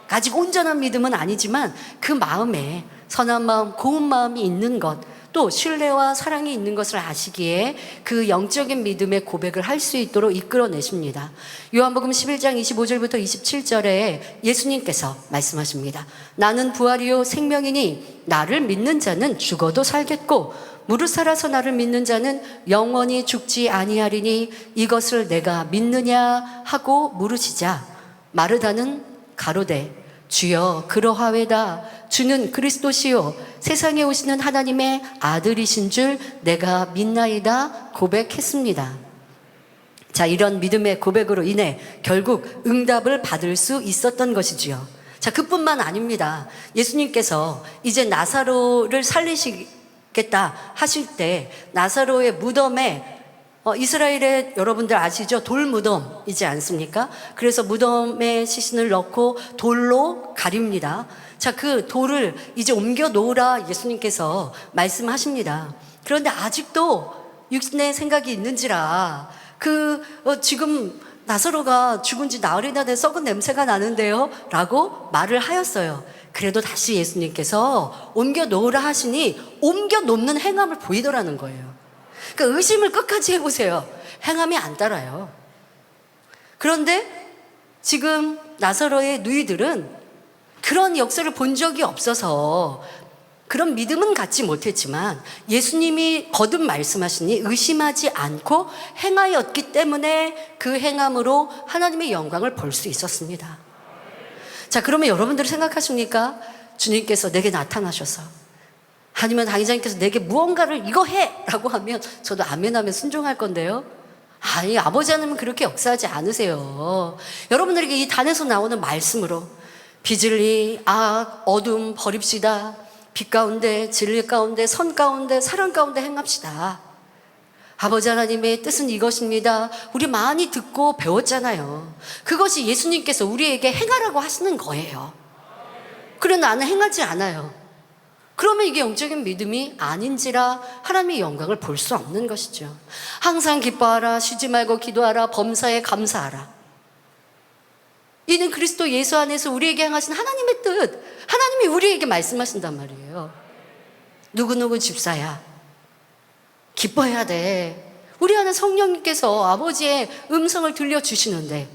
아직 온전한 믿음은 아니지만 그 마음에 선한 마음, 고운 마음이 있는 것, 또 신뢰와 사랑이 있는 것을 아시기에 그 영적인 믿음의 고백을 할 수 있도록 이끌어내십니다. 요한복음 11장 25절부터 27절에 예수님께서 말씀하십니다. 나는 부활이요 생명이니 나를 믿는 자는 죽어도 살겠고 무릇 살아서 나를 믿는 자는 영원히 죽지 아니하리니 이것을 내가 믿느냐 하고 물으시자 마르다는 가로되 주여 그러하외다. 주는 그리스도시요 세상에 오시는 하나님의 아들이신 줄 내가 믿나이다 고백했습니다. 자, 이런 믿음의 고백으로 인해 결국 응답을 받을 수 있었던 것이지요. 자, 그뿐만 아닙니다. 예수님께서 이제 나사로를 살리시겠다 하실 때 나사로의 무덤에 이스라엘의 여러분들 아시죠? 돌 무덤이지 않습니까? 그래서 무덤에 시신을 넣고 돌로 가립니다. 자, 그 돌을 이제 옮겨 놓으라 예수님께서 말씀하십니다. 그런데 아직도 육신의 생각이 있는지라 지금 나사로가 죽은 지 나흘이나 돼 썩은 냄새가 나는데요 라고 말을 하였어요. 그래도 다시 예수님께서 옮겨 놓으라 하시니 옮겨 놓는 행함을 보이더라는 거예요. 그러니까 의심을 끝까지 해보세요. 행함이 안 따라요. 그런데 지금 나사로의 누이들은 그런 역사를 본 적이 없어서 그런 믿음은 갖지 못했지만 예수님이 거듭 말씀하시니 의심하지 않고 행하였기 때문에 그 행함으로 하나님의 영광을 볼 수 있었습니다. 자, 그러면 여러분들이 생각하십니까? 주님께서 내게 나타나셔서 아니면 당의자님께서 내게 무언가를 이거 해! 라고 하면 저도 아멘하면 순종할 건데요. 아니, 아버지 하나님은 그렇게 역사하지 않으세요. 여러분들에게 이 단에서 나오는 말씀으로 비진리, 악, 어둠 버립시다. 빛 가운데, 진리 가운데, 선 가운데, 사랑 가운데 행합시다. 아버지 하나님의 뜻은 이것입니다. 우리 많이 듣고 배웠잖아요. 그것이 예수님께서 우리에게 행하라고 하시는 거예요. 그래, 나는 행하지 않아요. 그러면 이게 영적인 믿음이 아닌지라 하나님의 영광을 볼 수 없는 것이죠. 항상 기뻐하라, 쉬지 말고 기도하라, 범사에 감사하라. 이는 그리스도 예수 안에서 우리에게 행하신 하나님의 뜻, 하나님이 우리에게 말씀하신단 말이에요. 누구누구 집사야, 기뻐해야 돼. 우리 안에 성령님께서 아버지의 음성을 들려주시는데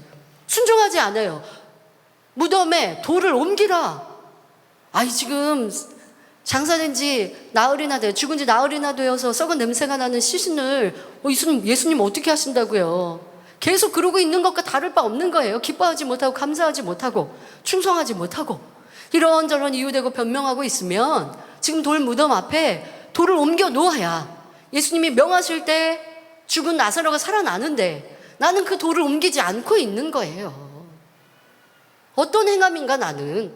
순종하지 않아요. 무덤에 돌을 옮기라. 아이, 지금 장사된 지 나흘이나 돼요. 죽은 지 나흘이나 되어서 썩은 냄새가 나는 시신을 예수님 어떻게 하신다고요? 계속 그러고 있는 것과 다를 바 없는 거예요. 기뻐하지 못하고 감사하지 못하고 충성하지 못하고 이런저런 이유되고 변명하고 있으면 지금 돌 무덤 앞에 돌을 옮겨 놓아야 예수님이 명하실 때 죽은 나사로가 살아나는데 나는 그 돌을 옮기지 않고 있는 거예요. 어떤 행함인가 나는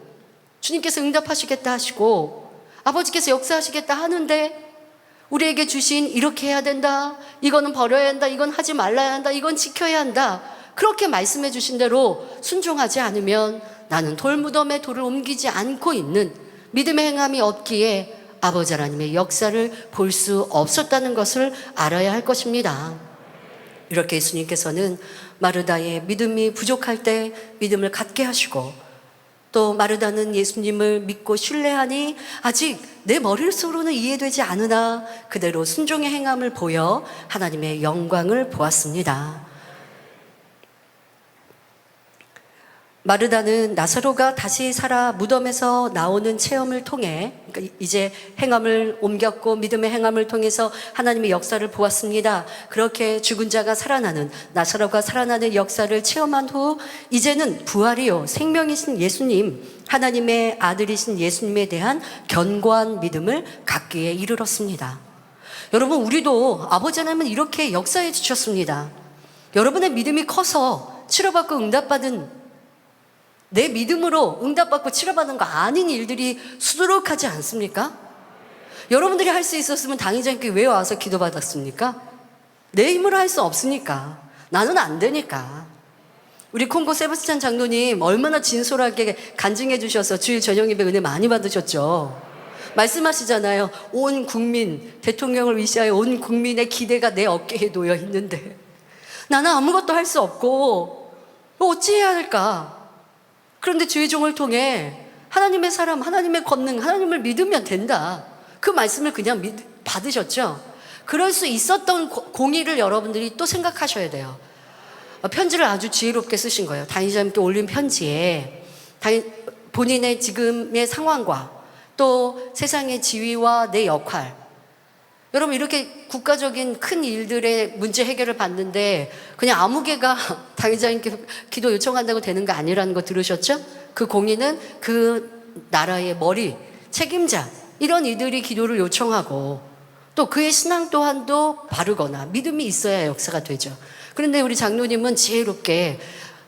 주님께서 응답하시겠다 하시고 아버지께서 역사하시겠다 하는데 우리에게 주신 이렇게 해야 된다, 이거는 버려야 한다, 이건 하지 말아야 한다, 이건 지켜야 한다, 그렇게 말씀해 주신 대로 순종하지 않으면 나는 돌무덤에 돌을 옮기지 않고 있는 믿음의 행함이 없기에 아버지 하나님의 역사를 볼 수 없었다는 것을 알아야 할 것입니다. 이렇게 예수님께서는 마르다의 믿음이 부족할 때 믿음을 갖게 하시고 또 마르다는 예수님을 믿고 신뢰하니 아직 내 머릿속으로는 이해되지 않으나 그대로 순종의 행함을 보여 하나님의 영광을 보았습니다. 마르다는 나사로가 다시 살아 무덤에서 나오는 체험을 통해 그러니까 이제 행함을 옮겼고 믿음의 행함을 통해서 하나님의 역사를 보았습니다. 그렇게 죽은 자가 살아나는 나사로가 살아나는 역사를 체험한 후 이제는 부활이요 생명이신 예수님, 하나님의 아들이신 예수님에 대한 견고한 믿음을 갖기에 이르렀습니다. 여러분, 우리도 아버지 하나님은 이렇게 역사해 주셨습니다. 여러분의 믿음이 커서 치료받고 응답받은 내 믿음으로 응답받고 치료받는 거 아닌 일들이 수두룩하지 않습니까? 여러분들이 할 수 있었으면 당의자님께 왜 와서 기도받았습니까? 내 힘으로 할 수 없으니까. 나는 안 되니까. 우리 콩고 세바스찬 장로님 얼마나 진솔하게 간증해 주셔서 주일 저녁 예배 은혜 많이 받으셨죠. 말씀하시잖아요. 온 국민, 대통령을 위시하여 온 국민의 기대가 내 어깨에 놓여 있는데 나는 아무것도 할 수 없고 어찌해야 할까? 그런데 주의 종을 통해 하나님의 사람, 하나님의 권능, 하나님을 믿으면 된다. 그 말씀을 그냥 받으셨죠. 그럴 수 있었던 공의를 여러분들이 또 생각하셔야 돼요. 편지를 아주 지혜롭게 쓰신 거예요. 당의자님께 올린 편지에 본인의 지금의 상황과 또 세상의 지위와 내 역할, 여러분 이렇게 국가적인 큰 일들의 문제 해결을 받는데 그냥 아무개가 당의자님께 기도 요청한다고 되는 거 아니라는 거 들으셨죠? 그 공의는 그 나라의 머리, 책임자 이런 이들이 기도를 요청하고 또 그의 신앙 또한도 바르거나 믿음이 있어야 역사가 되죠. 그런데 우리 장로님은 지혜롭게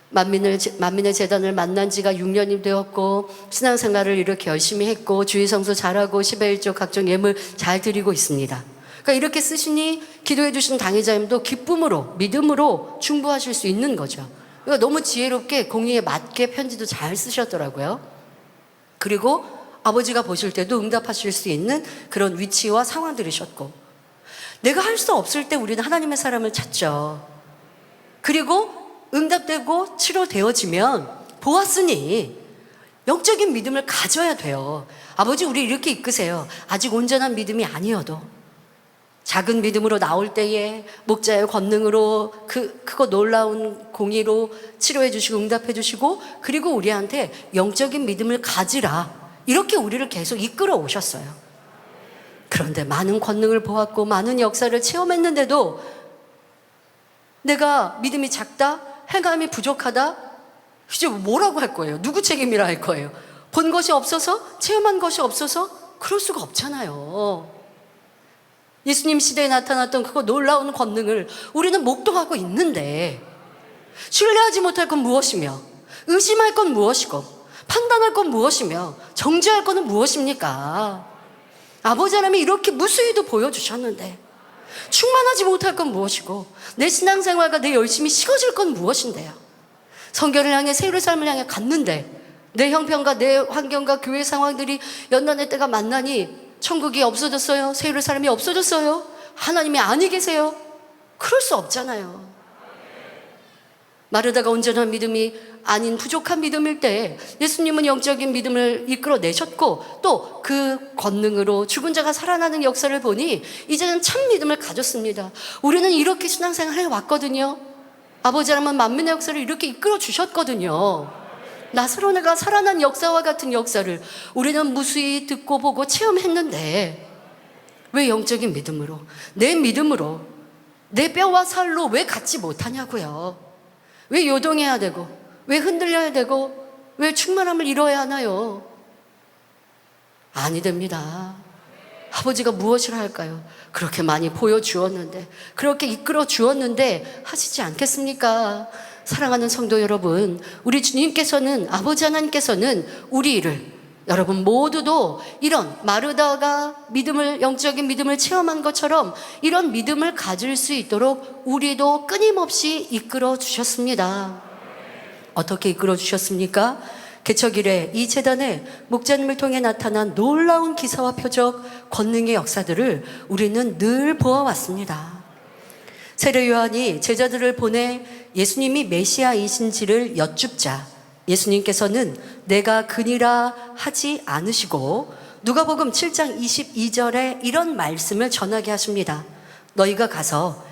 만민의 재단을 만난 지가 6년이 되었고 신앙생활을 이렇게 열심히 했고 주의성수 잘하고 10의 1조 각종 예물 잘 드리고 있습니다. 그러니까 이렇게 쓰시니 기도해 주신 당의자님도 기쁨으로 믿음으로 충부하실 수 있는 거죠. 그러니까 너무 지혜롭게 공의에 맞게 편지도 잘 쓰셨더라고요. 그리고 아버지가 보실 때도 응답하실 수 있는 그런 위치와 상황들이셨고, 내가 할 수 없을 때 우리는 하나님의 사람을 찾죠. 그리고 응답되고 치료되어지면 보았으니 영적인 믿음을 가져야 돼요. 아버지 우리 이렇게 이끄세요. 아직 온전한 믿음이 아니어도 작은 믿음으로 나올 때에 목자의 권능으로 크고 놀라운 공의로 치료해 주시고 응답해 주시고, 그리고 우리한테 영적인 믿음을 가지라, 이렇게 우리를 계속 이끌어 오셨어요. 그런데 많은 권능을 보았고 많은 역사를 체험했는데도 내가 믿음이 작다, 행함이 부족하다, 이제 뭐라고 할 거예요? 누구 책임이라 할 거예요? 본 것이 없어서, 체험한 것이 없어서 그럴 수가 없잖아요. 예수님 시대에 나타났던 그거 놀라운 권능을 우리는 목도하고 있는데 신뢰하지 못할 건 무엇이며, 의심할 건 무엇이고, 판단할 건 무엇이며, 정죄할 것은 무엇입니까? 아버지 하나님이 이렇게 무수히도 보여주셨는데 충만하지 못할 건 무엇이고, 내 신앙생활과 내 열심이 식어질 건 무엇인데요? 성결을 향해 세율의 삶을 향해 갔는데 내 형편과 내 환경과 교회 상황들이 연단의 때가 만나니 천국이 없어졌어요? 세율의 삶이 없어졌어요? 하나님이 아니 계세요? 그럴 수 없잖아요. 마르다가 온전한 믿음이 아닌 부족한 믿음일 때 예수님은 영적인 믿음을 이끌어내셨고 또 그 권능으로 죽은 자가 살아나는 역사를 보니 이제는 참 믿음을 가졌습니다. 우리는 이렇게 신앙생활을 해왔거든요. 아버지 하나님은 만민의 역사를 이렇게 이끌어 주셨거든요. 나사로네가 살아난 역사와 같은 역사를 우리는 무수히 듣고 보고 체험했는데 왜 영적인 믿음으로, 내 믿음으로, 내 뼈와 살로 왜 갖지 못하냐고요. 왜 요동해야 되고, 왜 흔들려야 되고, 왜 충만함을 이뤄야 하나요? 아니 됩니다. 아버지가 무엇을 할까요? 그렇게 많이 보여주었는데, 그렇게 이끌어 주었는데 하시지 않겠습니까? 사랑하는 성도 여러분, 우리 주님께서는, 아버지 하나님께서는 우리를, 여러분 모두도 이런 마르다가 믿음을, 영적인 믿음을 체험한 것처럼 이런 믿음을 가질 수 있도록 우리도 끊임없이 이끌어 주셨습니다. 어떻게 이끌어 주셨습니까? 개척일에 이 재단에 목자님을 통해 나타난 놀라운 기사와 표적, 권능의 역사들을 우리는 늘 보아왔습니다. 세례 요한이 제자들을 보내 예수님이 메시아이신지를 여쭙자 예수님께서는 내가 그니라 하지 않으시고 누가복음 7장 22절에 이런 말씀을 전하게 하십니다. 너희가 가서,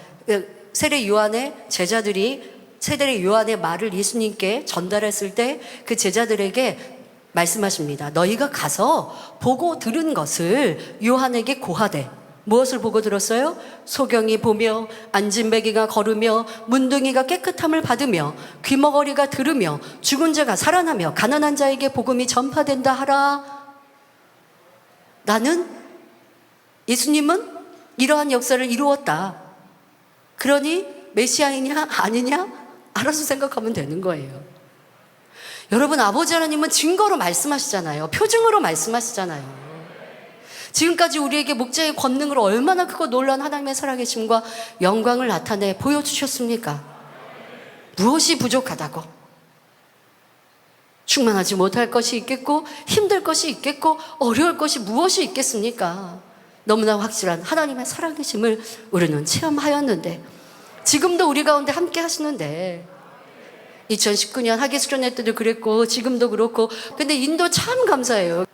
세례 요한의 제자들이 세례 요한의 말을 예수님께 전달했을 때 그 제자들에게 말씀하십니다. 너희가 가서 보고 들은 것을 요한에게 고하되. 무엇을 보고 들었어요? 소경이 보며 안진뱅이가 걸으며 문둥이가 깨끗함을 받으며 귀머거리가 들으며 죽은 자가 살아나며 가난한 자에게 복음이 전파된다 하라. 나는, 예수님은 이러한 역사를 이루었다. 그러니 메시아이냐 아니냐 알아서 생각하면 되는 거예요. 여러분, 아버지 하나님은 증거로 말씀하시잖아요. 표징으로 말씀하시잖아요. 지금까지 우리에게 목자의 권능으로 얼마나 크고 놀라운 하나님의 살아계심과 영광을 나타내 보여주셨습니까? 무엇이 부족하다고? 충만하지 못할 것이 있겠고 힘들 것이 있겠고 어려울 것이 무엇이 있겠습니까? 너무나 확실한 하나님의 살아계심을 우리는 체험하였는데, 지금도 우리 가운데 함께 하시는데, 2019년 하계수련회 때도 그랬고 지금도 그렇고. 근데 인도 참 감사해요.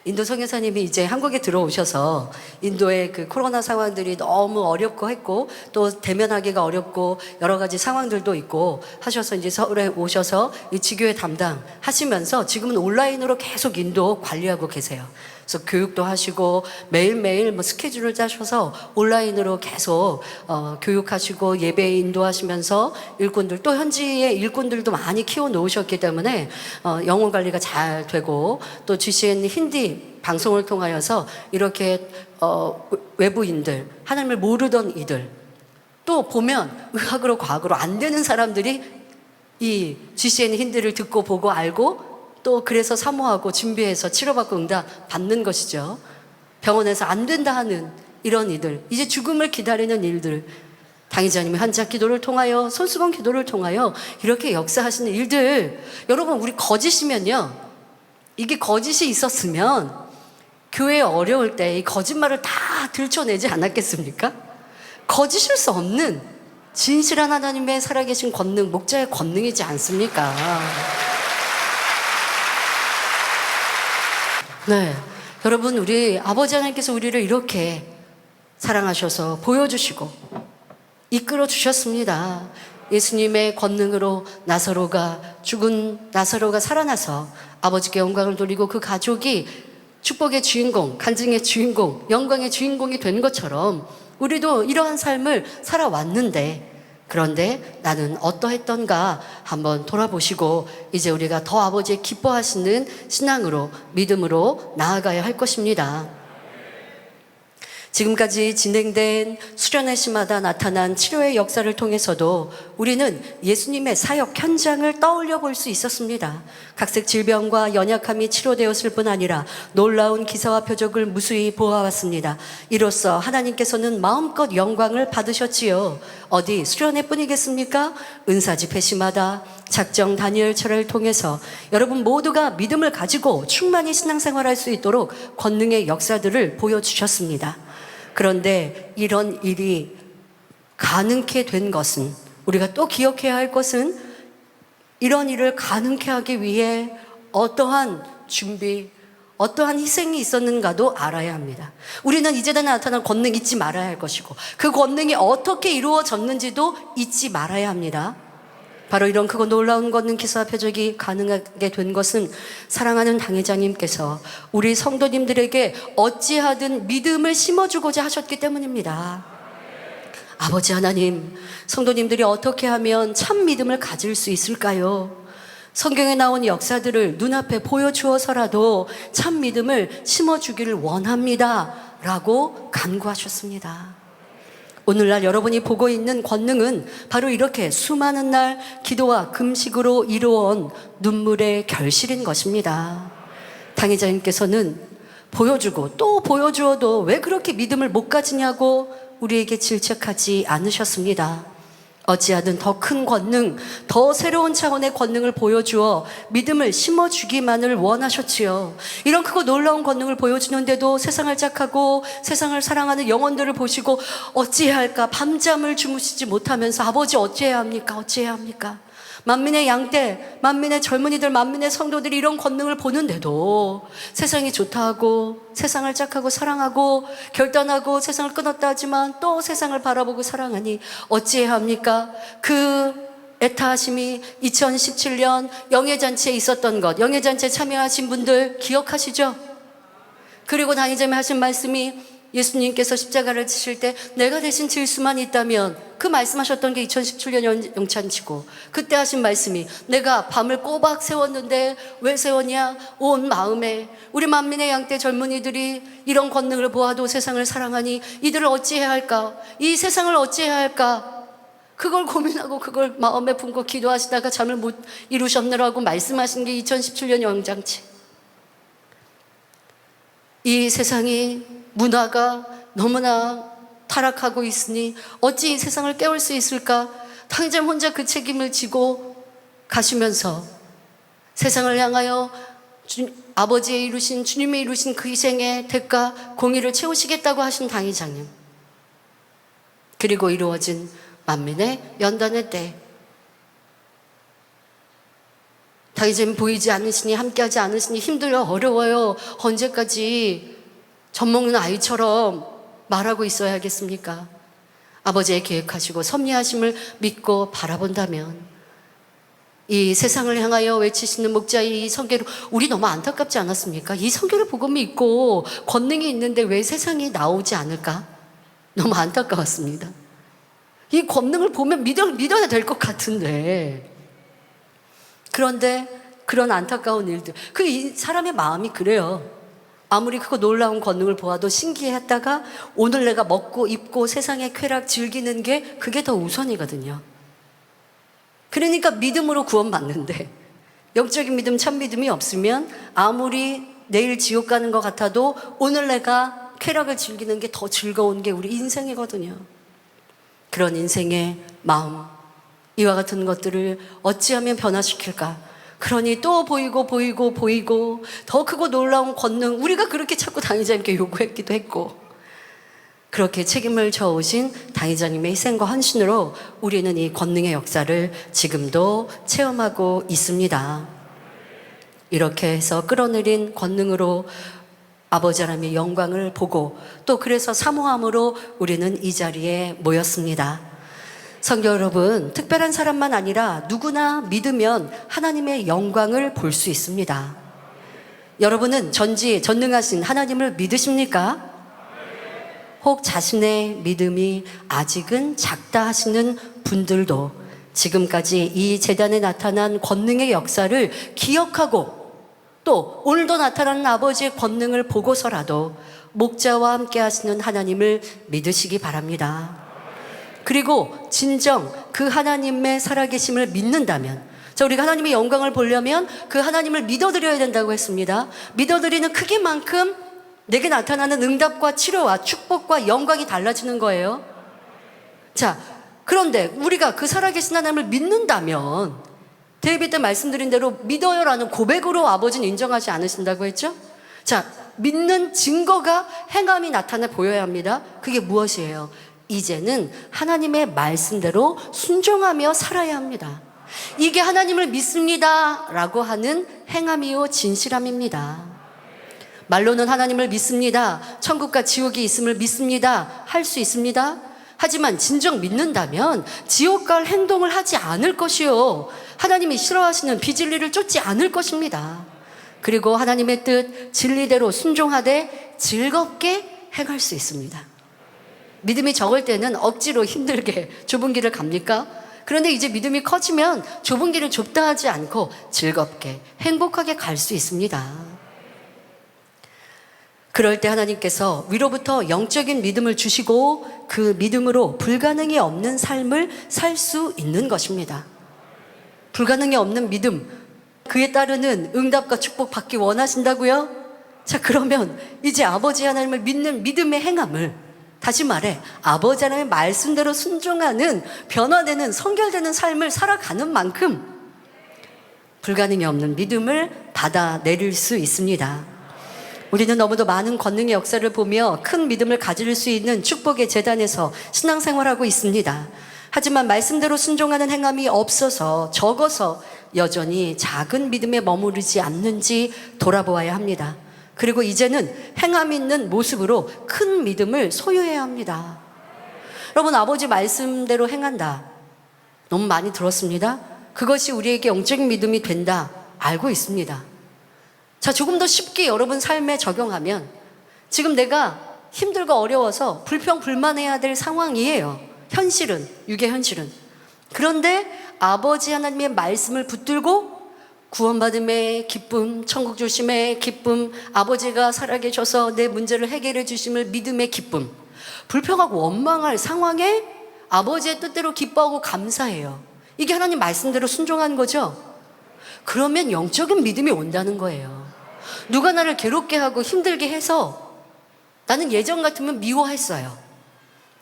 인도 성교사님이 이제 한국에 들어오셔서 인도의 그 코로나 상황들이 너무 어렵고 했고 또 대면하기가 어렵고 여러 가지 상황들도 있고 하셔서 이제 서울에 오셔서 이 지교회 담당 하시면서 지금은 온라인으로 계속 인도 관리하고 계세요. 그래서 교육도 하시고 매일매일 뭐 스케줄을 짜셔서 온라인으로 계속 교육하시고 예배 인도하시면서 일꾼들, 또 현지의 일꾼들도 많이 키워 놓으셨기 때문에 영혼 관리가 잘 되고, 또 GCN 힌디 방송을 통하여서 이렇게 외부인들, 하나님을 모르던 이들, 또 보면 의학으로 과학으로 안 되는 사람들이 이 GCN 힌디를 듣고 보고 알고 또 그래서 사모하고 준비해서 치료받고 응답 받는 것이죠. 병원에서 안 된다 하는 이런 이들, 이제 죽음을 기다리는 일들, 당의자님의 환자 기도를 통하여, 손수건 기도를 통하여 이렇게 역사하시는 일들, 여러분 우리 거짓이면요, 이게 거짓이 있었으면 교회에 어려울 때 이 거짓말을 다 들춰내지 않았겠습니까? 거짓일 수 없는 진실한 하나님의 살아계신 권능, 목자의 권능이지 않습니까? 네, 여러분 우리 아버지 하나님께서 우리를 이렇게 사랑하셔서 보여주시고 이끌어 주셨습니다. 예수님의 권능으로 죽은 나사로가 살아나서 아버지께 영광을 돌리고 그 가족이 축복의 주인공, 간증의 주인공, 영광의 주인공이 된 것처럼 우리도 이러한 삶을 살아왔는데, 그런데 나는 어떠했던가 한번 돌아보시고 이제 우리가 더 아버지의 기뻐하시는 신앙으로, 믿음으로 나아가야 할 것입니다. 지금까지 진행된 수련회 시마다 나타난 치료의 역사를 통해서도 우리는 예수님의 사역 현장을 떠올려 볼 수 있었습니다. 각색 질병과 연약함이 치료되었을 뿐 아니라 놀라운 기사와 표적을 무수히 보아왔습니다. 이로써 하나님께서는 마음껏 영광을 받으셨지요. 어디 수련회 뿐이겠습니까? 은사 집회 시마다 작정 다니엘처를 통해서 여러분 모두가 믿음을 가지고 충만히 신앙생활할 수 있도록 권능의 역사들을 보여주셨습니다. 그런데 이런 일이 가능케 된 것은, 우리가 또 기억해야 할 것은, 이런 일을 가능케 하기 위해 어떠한 준비, 어떠한 희생이 있었는가도 알아야 합니다. 우리는 이제는 나타난 권능 잊지 말아야 할 것이고, 그 권능이 어떻게 이루어졌는지도 잊지 말아야 합니다. 바로 이런 크고 놀라운 권능, 기사와 표적이 가능하게 된 것은 사랑하는 당회장님께서 우리 성도님들에게 어찌하든 믿음을 심어주고자 하셨기 때문입니다. 아버지 하나님, 성도님들이 어떻게 하면 참 믿음을 가질 수 있을까요? 성경에 나온 역사들을 눈앞에 보여주어서라도 참 믿음을 심어주기를 원합니다 라고 간구하셨습니다. 오늘날 여러분이 보고 있는 권능은 바로 이렇게 수많은 날 기도와 금식으로 이루어온 눈물의 결실인 것입니다. 당회자님께서는 보여주고 또 보여주어도 왜 그렇게 믿음을 못 가지냐고 우리에게 질책하지 않으셨습니다. 어찌하든 더 큰 권능, 더 새로운 차원의 권능을 보여주어 믿음을 심어주기만을 원하셨지요. 이런 크고 놀라운 권능을 보여주는데도 세상을 짝하고 세상을 사랑하는 영혼들을 보시고 어찌해야 할까, 밤잠을 주무시지 못하면서 아버지 어찌해야 합니까? 어찌해야 합니까? 만민의 양떼, 만민의 젊은이들, 만민의 성도들이 이런 권능을 보는데도 세상이 좋다 하고 세상을 짝하고 사랑하고 결단하고 세상을 끊었다 하지만 또 세상을 바라보고 사랑하니 어찌해야 합니까? 그 애타하심이 2017년 영예잔치에 있었던 것, 영예잔치에 참여하신 분들 기억하시죠? 그리고 당의자님 하신 말씀이 예수님께서 십자가를 지실 때 내가 대신 질 수만 있다면, 그 말씀하셨던 게 2017년 영찬치고 그때 하신 말씀이 내가 밤을 꼬박 세웠는데 왜 세웠냐? 온 마음에 우리 만민의 양떼 젊은이들이 이런 권능을 보아도 세상을 사랑하니 이들을 어찌해야 할까? 이 세상을 어찌해야 할까? 그걸 고민하고 그걸 마음에 품고 기도하시다가 잠을 못 이루셨느라고 말씀하신 게 2017년 영장치. 이 세상이 문화가 너무나 타락하고 있으니 어찌 이 세상을 깨울 수 있을까? 당장 혼자 그 책임을 지고 가시면서 세상을 향하여 아버지의 이루신, 주님이 이루신 그 희생의 대가, 공의를 채우시겠다고 하신 당회장님, 그리고 이루어진 만민의 연단의 때, 당회장님 보이지 않으시니, 함께하지 않으시니 힘들어, 어려워요. 언제까지 젖먹는 아이처럼 말하고 있어야겠습니까? 아버지의 계획하시고 섭리하심을 믿고 바라본다면 이 세상을 향하여 외치시는 목자의 이 선교를, 우리 너무 안타깝지 않았습니까? 이 선교를 복음이 있고 권능이 있는데 왜 세상이 나오지 않을까? 너무 안타까웠습니다. 이 권능을 보면 믿어야 될 것 같은데, 그런데 그런 안타까운 일들, 이 사람의 마음이 그래요. 아무리 크고 놀라운 권능을 보아도 신기했다가 오늘 내가 먹고 입고 세상의 쾌락 즐기는 게 그게 더 우선이거든요. 그러니까 믿음으로 구원받는데, 영적인 믿음, 참 믿음이 없으면 아무리 내일 지옥 가는 것 같아도 오늘 내가 쾌락을 즐기는 게 더 즐거운 게 우리 인생이거든요. 그런 인생의 마음, 이와 같은 것들을 어찌하면 변화시킬까? 그러니 또 보이고 더 크고 놀라운 권능, 우리가 그렇게 자꾸 당회장님께 요구했기도 했고, 그렇게 책임을 져오신 당회장님의 희생과 헌신으로 우리는 이 권능의 역사를 지금도 체험하고 있습니다. 이렇게 해서 끌어내린 권능으로 아버지 하나님의 영광을 보고, 또 그래서 사모함으로 우리는 이 자리에 모였습니다. 성도 여러분, 특별한 사람만 아니라 누구나 믿으면 하나님의 영광을 볼 수 있습니다. 여러분은 전능하신 하나님을 믿으십니까? 혹 자신의 믿음이 아직은 작다 하시는 분들도 지금까지 이 제단에 나타난 권능의 역사를 기억하고, 또 오늘도 나타나는 아버지의 권능을 보고서라도 목자와 함께 하시는 하나님을 믿으시기 바랍니다. 그리고 진정 그 하나님의 살아계심을 믿는다면, 우리가 하나님의 영광을 보려면 그 하나님을 믿어드려야 된다고 했습니다. 믿어드리는 크기만큼 내게 나타나는 응답과 치료와 축복과 영광이 달라지는 거예요. 자, 그런데 우리가 그 살아계신 하나님을 믿는다면, 데이비드 때 말씀드린 대로 믿어요라는 고백으로 아버지는 인정하지 않으신다고 했죠? 자, 믿는 증거가 행함이 나타나 보여야 합니다. 그게 무엇이에요? 이제는 하나님의 말씀대로 순종하며 살아야 합니다. 이게 하나님을 믿습니다 라고 하는 행함이요 진실함입니다. 말로는 하나님을 믿습니다, 천국과 지옥이 있음을 믿습니다 할 수 있습니다. 하지만 진정 믿는다면 지옥 갈 행동을 하지 않을 것이요, 하나님이 싫어하시는 비진리를 쫓지 않을 것입니다. 그리고 하나님의 뜻 진리대로 순종하되 즐겁게 행할 수 있습니다. 믿음이 적을 때는 억지로 힘들게 좁은 길을 갑니까? 그런데 이제 믿음이 커지면 좁은 길을 좁다 하지 않고 즐겁게 행복하게 갈 수 있습니다. 그럴 때 하나님께서 위로부터 영적인 믿음을 주시고 그 믿음으로 불가능이 없는 삶을 살 수 있는 것입니다. 불가능이 없는 믿음, 그에 따르는 응답과 축복 받기 원하신다고요? 자, 그러면 이제 아버지 하나님을 믿는 믿음의 행함을, 다시 말해 아버지 하나님의 말씀대로 순종하는, 변화되는, 성결되는 삶을 살아가는 만큼 불가능이 없는 믿음을 받아내릴 수 있습니다. 우리는 너무도 많은 권능의 역사를 보며 큰 믿음을 가질 수 있는 축복의 재단에서 신앙생활하고 있습니다. 하지만 말씀대로 순종하는 행함이 없어서, 적어서 여전히 작은 믿음에 머무르지 않는지 돌아보아야 합니다. 그리고 이제는 행함 있는 모습으로 큰 믿음을 소유해야 합니다. 여러분, 아버지 말씀대로 행한다, 너무 많이 들었습니다. 그것이 우리에게 영적인 믿음이 된다 알고 있습니다. 자, 조금 더 쉽게 여러분 삶에 적용하면, 지금 내가 힘들고 어려워서 불평불만해야 될 상황이에요. 현실은, 육의 현실은. 그런데 아버지 하나님의 말씀을 붙들고 구원받음의 기쁨, 천국 조심의 기쁨, 아버지가 살아계셔서 내 문제를 해결해 주심을 믿음의 기쁨, 불평하고 원망할 상황에 아버지의 뜻대로 기뻐하고 감사해요. 이게 하나님 말씀대로 순종한 거죠? 그러면 영적인 믿음이 온다는 거예요. 누가 나를 괴롭게 하고 힘들게 해서 나는 예전 같으면 미워했어요.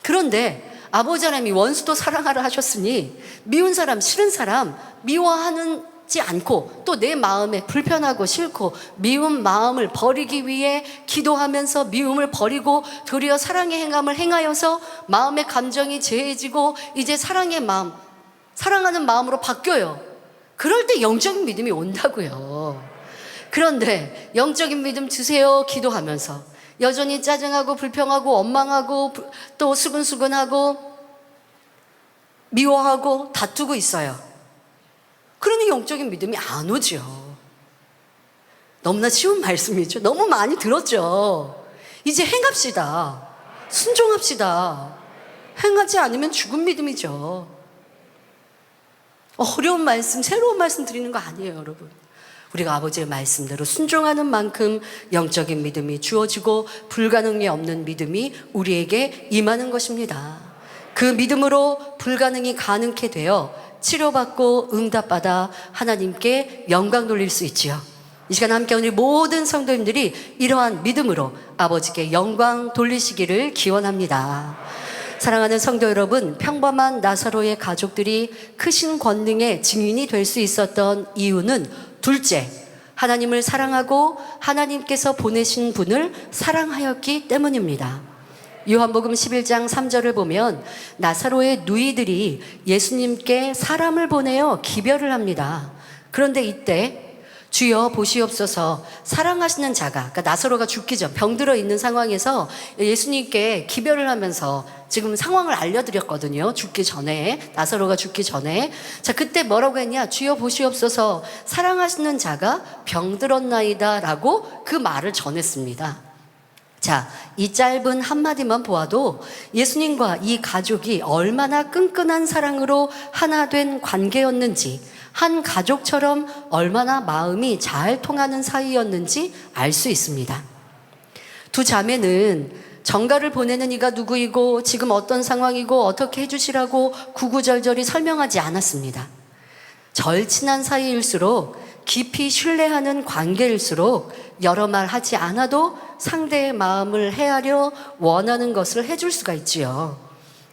그런데 아버지 하나님이 원수도 사랑하라 하셨으니 미운 사람, 싫은 사람 미워하지 않고 또 내 마음에 불편하고 싫고 미운 마음을 버리기 위해 기도하면서 미움을 버리고 도리어 사랑의 행함을 행하여서 마음의 감정이 재해지고 이제 사랑의 마음, 사랑하는 마음으로 바뀌어요. 그럴 때 영적인 믿음이 온다고요. 그런데 영적인 믿음 주세요 기도하면서 여전히 짜증하고 불평하고 원망하고 또 수근수근하고 미워하고 다투고 있어요. 그러니 영적인 믿음이 안 오죠. 너무나 쉬운 말씀이죠. 너무 많이 들었죠. 이제 행합시다. 순종합시다. 행하지 않으면 죽은 믿음이죠. 어려운 말씀, 새로운 말씀 드리는 거 아니에요, 여러분. 우리가 아버지의 말씀대로 순종하는 만큼 영적인 믿음이 주어지고 불가능이 없는 믿음이 우리에게 임하는 것입니다. 그 믿음으로 불가능이 가능케 되어 치료받고 응답받아 하나님께 영광 돌릴 수 있지요. 이 시간 함께 우리 모든 성도님들이 이러한 믿음으로 아버지께 영광 돌리시기를 기원합니다. 사랑하는 성도 여러분, 평범한 나사로의 가족들이 크신 권능의 증인이 될 수 있었던 이유는 둘째, 하나님을 사랑하고 하나님께서 보내신 분을 사랑하였기 때문입니다. 요한복음 11장 3절을 보면 나사로의 누이들이 예수님께 사람을 보내어 기별을 합니다. 그런데 이때 주여 보시옵소서, 사랑하시는 자가, 그러니까 나사로가 죽기 전 병들어 있는 상황에서 예수님께 기별을 하면서 지금 상황을 알려드렸거든요. 죽기 전에, 나사로가 죽기 전에. 자, 그때 뭐라고 했냐? 주여 보시옵소서, 사랑하시는 자가 병들었나이다 라고 그 말을 전했습니다. 자, 이 짧은 한마디만 보아도 예수님과 이 가족이 얼마나 끈끈한 사랑으로 하나 된 관계였는지, 한 가족처럼 얼마나 마음이 잘 통하는 사이였는지 알 수 있습니다. 두 자매는 정가를 보내는 이가 누구이고 지금 어떤 상황이고 어떻게 해주시라고 구구절절히 설명하지 않았습니다. 절친한 사이일수록 깊이 신뢰하는 관계일수록 여러 말 하지 않아도 상대의 마음을 헤아려 원하는 것을 해줄 수가 있지요.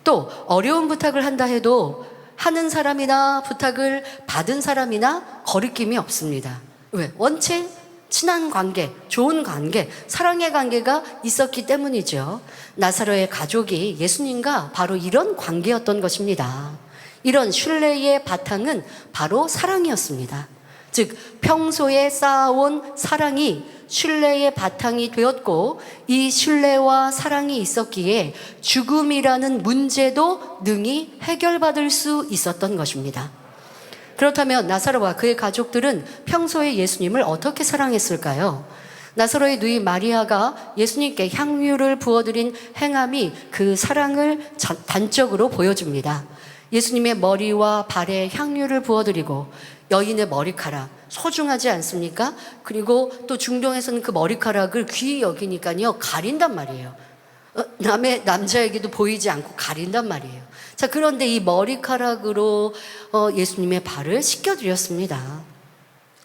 또 어려운 부탁을 한다 해도 하는 사람이나 부탁을 받은 사람이나 거리낌이 없습니다. 왜? 원체 친한 관계, 좋은 관계, 사랑의 관계가 있었기 때문이죠. 나사로의 가족이 예수님과 바로 이런 관계였던 것입니다. 이런 신뢰의 바탕은 바로 사랑이었습니다. 즉 평소에 쌓아온 사랑이 신뢰의 바탕이 되었고, 이 신뢰와 사랑이 있었기에 죽음이라는 문제도 능히 해결받을 수 있었던 것입니다. 그렇다면 나사로와 그의 가족들은 평소에 예수님을 어떻게 사랑했을까요? 나사로의 누이 마리아가 예수님께 향유를 부어드린 행함이 그 사랑을 단적으로 보여줍니다. 예수님의 머리와 발에 향유를 부어드리고, 여인의 머리카락 소중하지 않습니까? 그리고 또 중동에서는 그 머리카락을 귀히 여기니까요 가린단 말이에요. 남자에게도 보이지 않고 가린단 말이에요. 자, 그런데 이 머리카락으로 예수님의 발을 씻겨드렸습니다.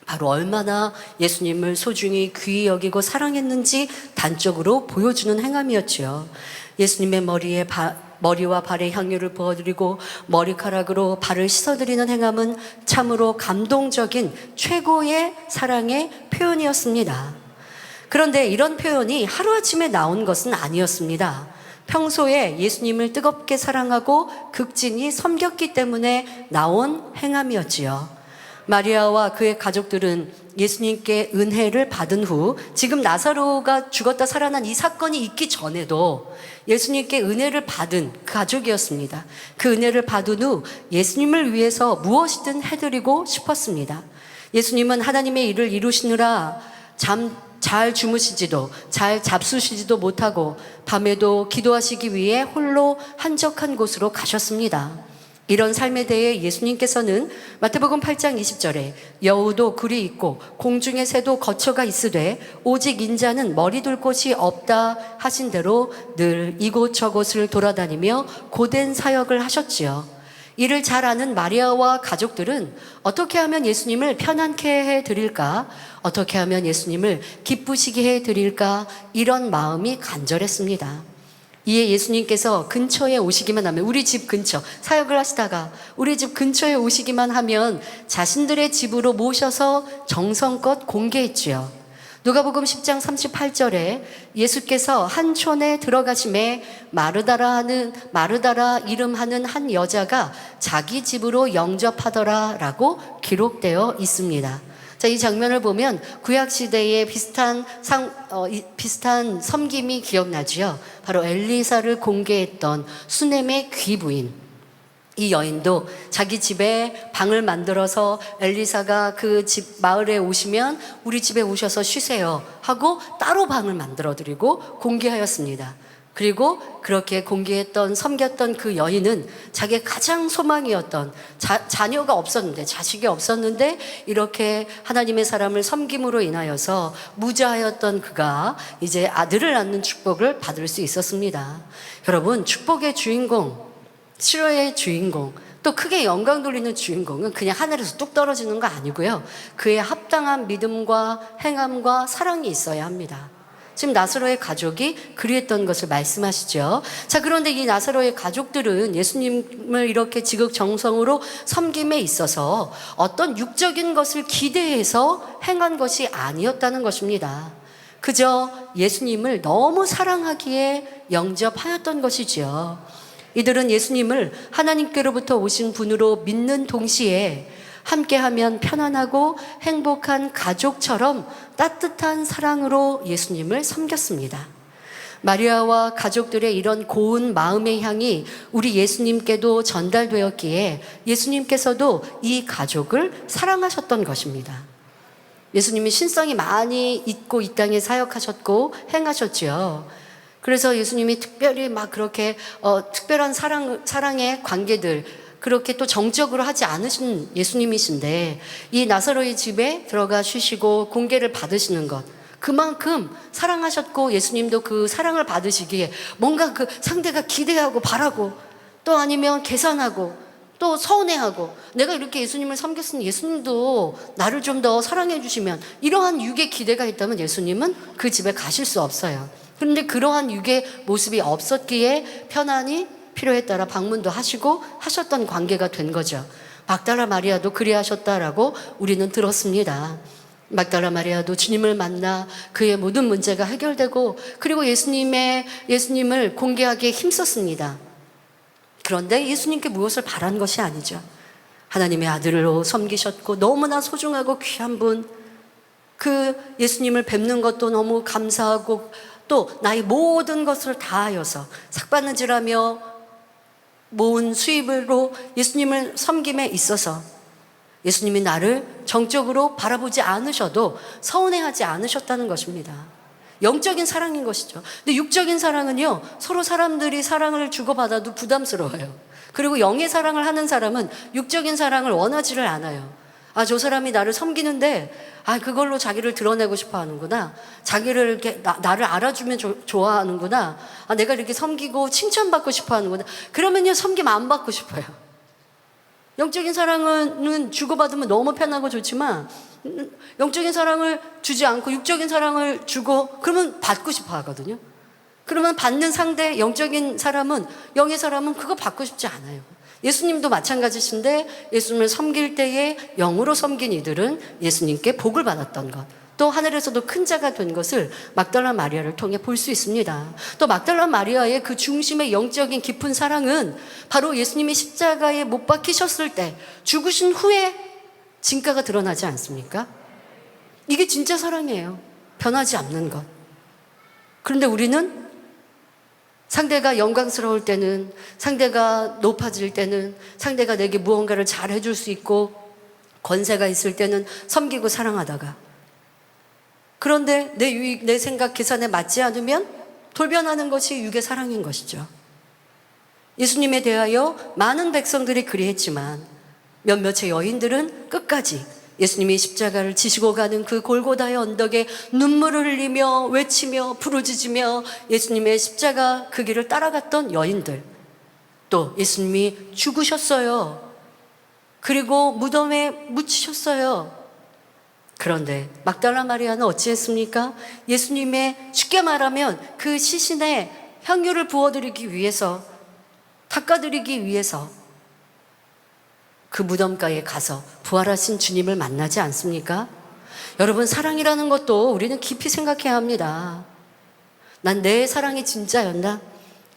바로 얼마나 예수님을 소중히 귀히 여기고 사랑했는지 단적으로 보여주는 행함이었죠. 예수님의 머리와 발에 향유를 부어드리고 머리카락으로 발을 씻어드리는 행함은 참으로 감동적인 최고의 사랑의 표현이었습니다. 그런데 이런 표현이 하루아침에 나온 것은 아니었습니다. 평소에 예수님을 뜨겁게 사랑하고 극진히 섬겼기 때문에 나온 행함이었지요. 마리아와 그의 가족들은 예수님께 은혜를 받은 후, 지금 나사로가 죽었다 살아난 이 사건이 있기 전에도 예수님께 은혜를 받은 그 가족이었습니다. 그 은혜를 받은 후 예수님을 위해서 무엇이든 해드리고 싶었습니다. 예수님은 하나님의 일을 이루시느라 잘 주무시지도 잘 잡수시지도 못하고 밤에도 기도하시기 위해 홀로 한적한 곳으로 가셨습니다. 이런 삶에 대해 예수님께서는 마태복음 8장 20절에 여우도 굴이 있고 공중의 새도 거처가 있으되 오직 인자는 머리 둘 곳이 없다 하신 대로 늘 이곳저곳을 돌아다니며 고된 사역을 하셨지요. 이를 잘 아는 마리아와 가족들은 어떻게 하면 예수님을 편안케 해드릴까? 어떻게 하면 예수님을 기쁘시게 해드릴까? 이런 마음이 간절했습니다. 이에 예수님께서 근처에 오시기만 하면, 우리 집 근처, 사역을 하시다가 우리 집 근처에 오시기만 하면 자신들의 집으로 모셔서 정성껏 공개했지요. 누가복음 10장 38절에 예수께서 한 촌에 들어가심에 마르다라 이름하는 한 여자가 자기 집으로 영접하더라 라고 기록되어 있습니다. 자, 이 장면을 보면 구약시대의 비슷한 섬김이 기억나지요. 바로 엘리사를 공개했던 수넴의 귀부인. 이 여인도 자기 집에 방을 만들어서 엘리사가 그 집 마을에 오시면 우리 집에 오셔서 쉬세요 하고 따로 방을 만들어 드리고 공개하였습니다. 그리고 그렇게 공개했던, 섬겼던 그 여인은 자기의 가장 소망이었던 자녀가 없었는데, 자식이 없었는데 이렇게 하나님의 사람을 섬김으로 인하여서 무자하였던 그가 이제 아들을 낳는 축복을 받을 수 있었습니다. 여러분, 축복의 주인공, 치료의 주인공, 또 크게 영광 돌리는 주인공은 그냥 하늘에서 뚝 떨어지는 거 아니고요. 그에 합당한 믿음과 행함과 사랑이 있어야 합니다. 지금 나사로의 가족이 그리했던 것을 말씀하시죠. 자, 그런데 이 나사로의 가족들은 예수님을 이렇게 지극정성으로 섬김에 있어서 어떤 육적인 것을 기대해서 행한 것이 아니었다는 것입니다. 그저 예수님을 너무 사랑하기에 영접하였던 것이지요. 이들은 예수님을 하나님께로부터 오신 분으로 믿는 동시에 함께하면 편안하고 행복한 가족처럼 따뜻한 사랑으로 예수님을 섬겼습니다. 마리아와 가족들의 이런 고운 마음의 향이 우리 예수님께도 전달되었기에 예수님께서도 이 가족을 사랑하셨던 것입니다. 예수님이 신성이 많이 있고 이 땅에 사역하셨고 행하셨지요. 그래서 예수님이 특별히 막 그렇게 특별한 사랑의 관계들, 그렇게 또 정적으로 하지 않으신 예수님이신데 이 나사로의 집에 들어가 쉬시고 공개를 받으시는 것, 그만큼 사랑하셨고 예수님도 그 사랑을 받으시기에 뭔가 그 상대가 기대하고 바라고, 또 아니면 계산하고, 또 서운해하고, 내가 이렇게 예수님을 섬겼으니 예수님도 나를 좀 더 사랑해 주시면, 이러한 육의 기대가 있다면 예수님은 그 집에 가실 수 없어요. 그런데 그러한 육의 모습이 없었기에 편안히 필요에 따라 방문도 하시고 하셨던 관계가 된 거죠. 막달라 마리아도 그리하셨다라고 우리는 들었습니다. 막달라 마리아도 주님을 만나 그의 모든 문제가 해결되고, 그리고 예수님을 공개하기에 힘썼습니다. 그런데 예수님께 무엇을 바란 것이 아니죠. 하나님의 아들로 섬기셨고 너무나 소중하고 귀한 분, 그 예수님을 뵙는 것도 너무 감사하고, 또 나의 모든 것을 다하여서 삭바느질하며 모은 수입으로 예수님을 섬김에 있어서 예수님이 나를 정적으로 바라보지 않으셔도 서운해하지 않으셨다는 것입니다. 영적인 사랑인 것이죠. 근데 육적인 사랑은요, 서로 사람들이 사랑을 주고받아도 부담스러워요. 그리고 영의 사랑을 하는 사람은 육적인 사랑을 원하지를 않아요. 아, 저 사람이 나를 섬기는데 그걸로 자기를 드러내고 싶어 하는구나. 자기를 이렇게 나를 알아주면 좋아하는구나. 내가 이렇게 섬기고 칭찬받고 싶어 하는구나. 그러면요, 섬김 안 받고 싶어요. 영적인 사랑은 주고받으면 너무 편하고 좋지만, 영적인 사랑을 주지 않고 육적인 사랑을 주고 그러면 받고 싶어 하거든요. 그러면 받는 상대, 영적인 사람은, 영의 사람은 그거 받고 싶지 않아요. 예수님도 마찬가지신데 예수님을 섬길 때에 영으로 섬긴 이들은 예수님께 복을 받았던 것, 또 하늘에서도 큰 자가 된 것을 막달라 마리아를 통해 볼 수 있습니다. 또 막달라 마리아의 그 중심의 영적인 깊은 사랑은 바로 예수님이 십자가에 못 박히셨을 때 죽으신 후에 진가가 드러나지 않습니까? 이게 진짜 사랑이에요. 변하지 않는 것. 그런데 우리는 상대가 영광스러울 때는, 상대가 높아질 때는, 상대가 내게 무언가를 잘 해줄 수 있고 권세가 있을 때는 섬기고 사랑하다가, 그런데 내 유익, 내 생각 계산에 맞지 않으면 돌변하는 것이 육의 사랑인 것이죠. 예수님에 대하여 많은 백성들이 그리했지만 몇몇의 여인들은 끝까지 예수님이 십자가를 지시고 가는 그 골고다의 언덕에 눈물을 흘리며 외치며 부르짖으며 예수님의 십자가 그 길을 따라갔던 여인들, 또 예수님이 죽으셨어요. 그리고 무덤에 묻히셨어요. 그런데 막달라 마리아는 어찌했습니까? 예수님의 쉽게 말하면 그 시신에 향유를 부어드리기 위해서, 닦아드리기 위해서 그 무덤가에 가서 부활하신 주님을 만나지 않습니까? 여러분, 사랑이라는 것도 우리는 깊이 생각해야 합니다. 난 내 사랑이 진짜였나?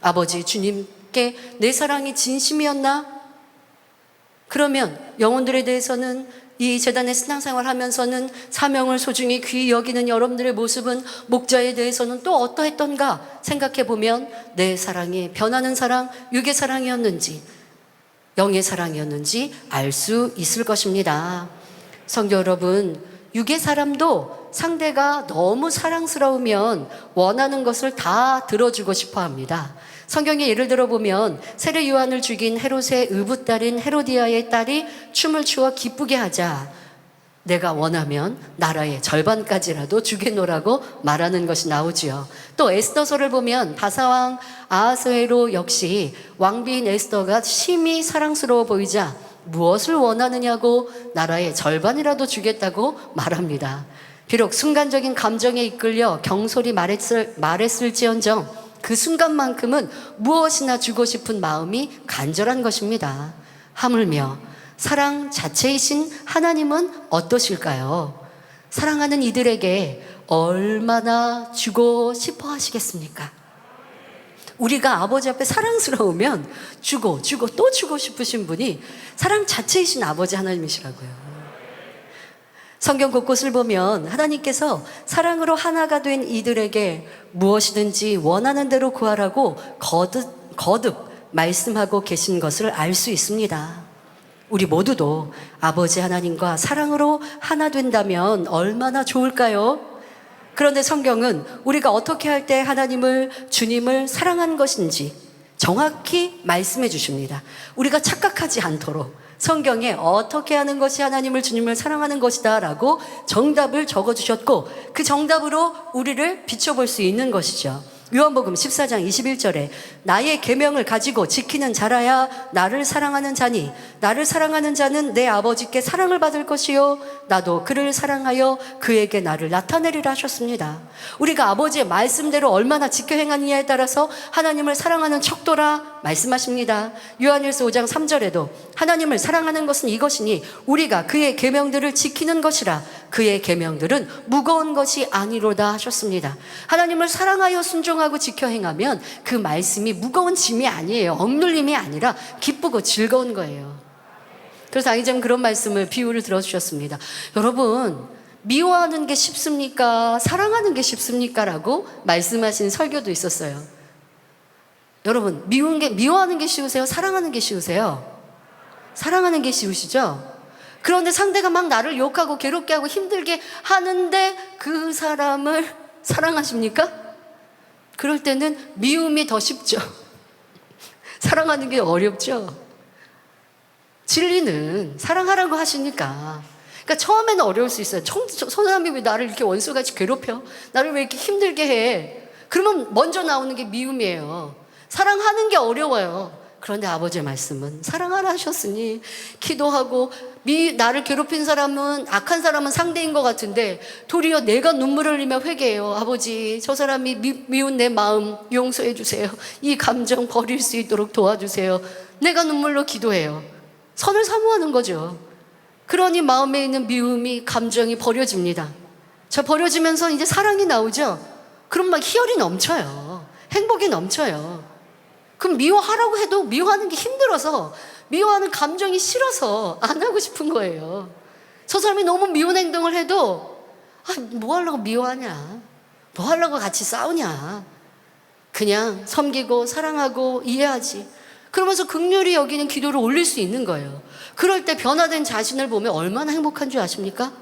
아버지 주님께 내 사랑이 진심이었나? 그러면 영혼들에 대해서는, 이 재단의 신앙생활 하면서는 사명을 소중히 귀히 여기는 여러분들의 모습은 목자에 대해서는 또 어떠했던가 생각해 보면 내 사랑이 변하는 사랑, 육의 사랑이었는지 영의 사랑이었는지 알 수 있을 것입니다. 성도 여러분, 육의 사람도 상대가 너무 사랑스러우면 원하는 것을 다 들어주고 싶어 합니다. 성경에 예를 들어보면 세례 요한을 죽인 헤롯의 의붓딸인 헤로디아의 딸이 춤을 추어 기쁘게 하자 내가 원하면 나라의 절반까지라도 주겠노라고 말하는 것이 나오지요. 또 에스더서를 보면 바사왕 아하스웨로 역시 왕비인 에스더가 심히 사랑스러워 보이자 무엇을 원하느냐고 나라의 절반이라도 주겠다고 말합니다. 비록 순간적인 감정에 이끌려 경솔히 말했을지언정 그 순간만큼은 무엇이나 주고 싶은 마음이 간절한 것입니다. 하물며 사랑 자체이신 하나님은 어떠실까요? 사랑하는 이들에게 얼마나 주고 싶어 하시겠습니까? 우리가 아버지 앞에 사랑스러우면 주고 또 주고 싶으신 분이 사랑 자체이신 아버지 하나님이시라고요. 성경 곳곳을 보면 하나님께서 사랑으로 하나가 된 이들에게 무엇이든지 원하는 대로 구하라고 거듭 말씀하고 계신 것을 알 수 있습니다. 우리 모두도 아버지 하나님과 사랑으로 하나 된다면 얼마나 좋을까요? 그런데 성경은 우리가 어떻게 할 때 하나님을, 주님을 사랑한 것인지 정확히 말씀해 주십니다. 우리가 착각하지 않도록 성경에 어떻게 하는 것이 하나님을, 주님을 사랑하는 것이다 라고 정답을 적어주셨고 그 정답으로 우리를 비춰볼 수 있는 것이죠. 요한복음 14장 21절에 나의 계명을 가지고 지키는 자라야 나를 사랑하는 자니 나를 사랑하는 자는 내 아버지께 사랑을 받을 것이요 나도 그를 사랑하여 그에게 나를 나타내리라 하셨습니다. 우리가 아버지의 말씀대로 얼마나 지켜 행하느냐에 따라서 하나님을 사랑하는 척도라 말씀하십니다. 요한일서 5장 3절에도 하나님을 사랑하는 것은 이것이니 우리가 그의 계명들을 지키는 것이라 그의 계명들은 무거운 것이 아니로다 하셨습니다. 하나님을 사랑하여 순종하고 지켜 행하면 그 말씀이 무거운 짐이 아니에요. 억눌림이 아니라 기쁘고 즐거운 거예요. 그래서 아이점 그런 말씀을, 비유를 들어주셨습니다. 여러분, 미워하는 게 쉽습니까? 사랑하는 게 쉽습니까? 라고 말씀하신 설교도 있었어요. 여러분, 미워하는 게 쉬우세요? 사랑하는 게 쉬우세요? 사랑하는 게 쉬우시죠? 그런데 상대가 막 나를 욕하고 괴롭게 하고 힘들게 하는데 그 사람을 사랑하십니까? 그럴 때는 미움이 더 쉽죠. 사랑하는 게 어렵죠. 진리는 사랑하라고 하시니까. 그러니까 처음에는 어려울 수 있어요. 사람이 왜 나를 이렇게 원수같이 괴롭혀? 나를 왜 이렇게 힘들게 해? 그러면 먼저 나오는 게 미움이에요. 사랑하는 게 어려워요. 그런데 아버지의 말씀은 사랑하라 하셨으니 기도하고 나를 괴롭힌 사람은, 악한 사람은 상대인 것 같은데 도리어 내가 눈물을 흘리며 회개해요. 아버지, 저 사람이 미운 내 마음 용서해 주세요. 이 감정 버릴 수 있도록 도와주세요. 내가 눈물로 기도해요. 선을 사모하는 거죠. 그러니 마음에 있는 미움이, 감정이 버려집니다. 저 버려지면서 이제 사랑이 나오죠. 그럼 막 희열이 넘쳐요. 행복이 넘쳐요. 그럼 미워하라고 해도 미워하는 게 힘들어서, 미워하는 감정이 싫어서 안 하고 싶은 거예요. 저 사람이 너무 미운 행동을 해도 뭐 하려고 미워하냐, 뭐 하려고 같이 싸우냐, 그냥 섬기고 사랑하고 이해하지. 그러면서 긍휼히 여기는 기도를 올릴 수 있는 거예요. 그럴 때 변화된 자신을 보면 얼마나 행복한 줄 아십니까?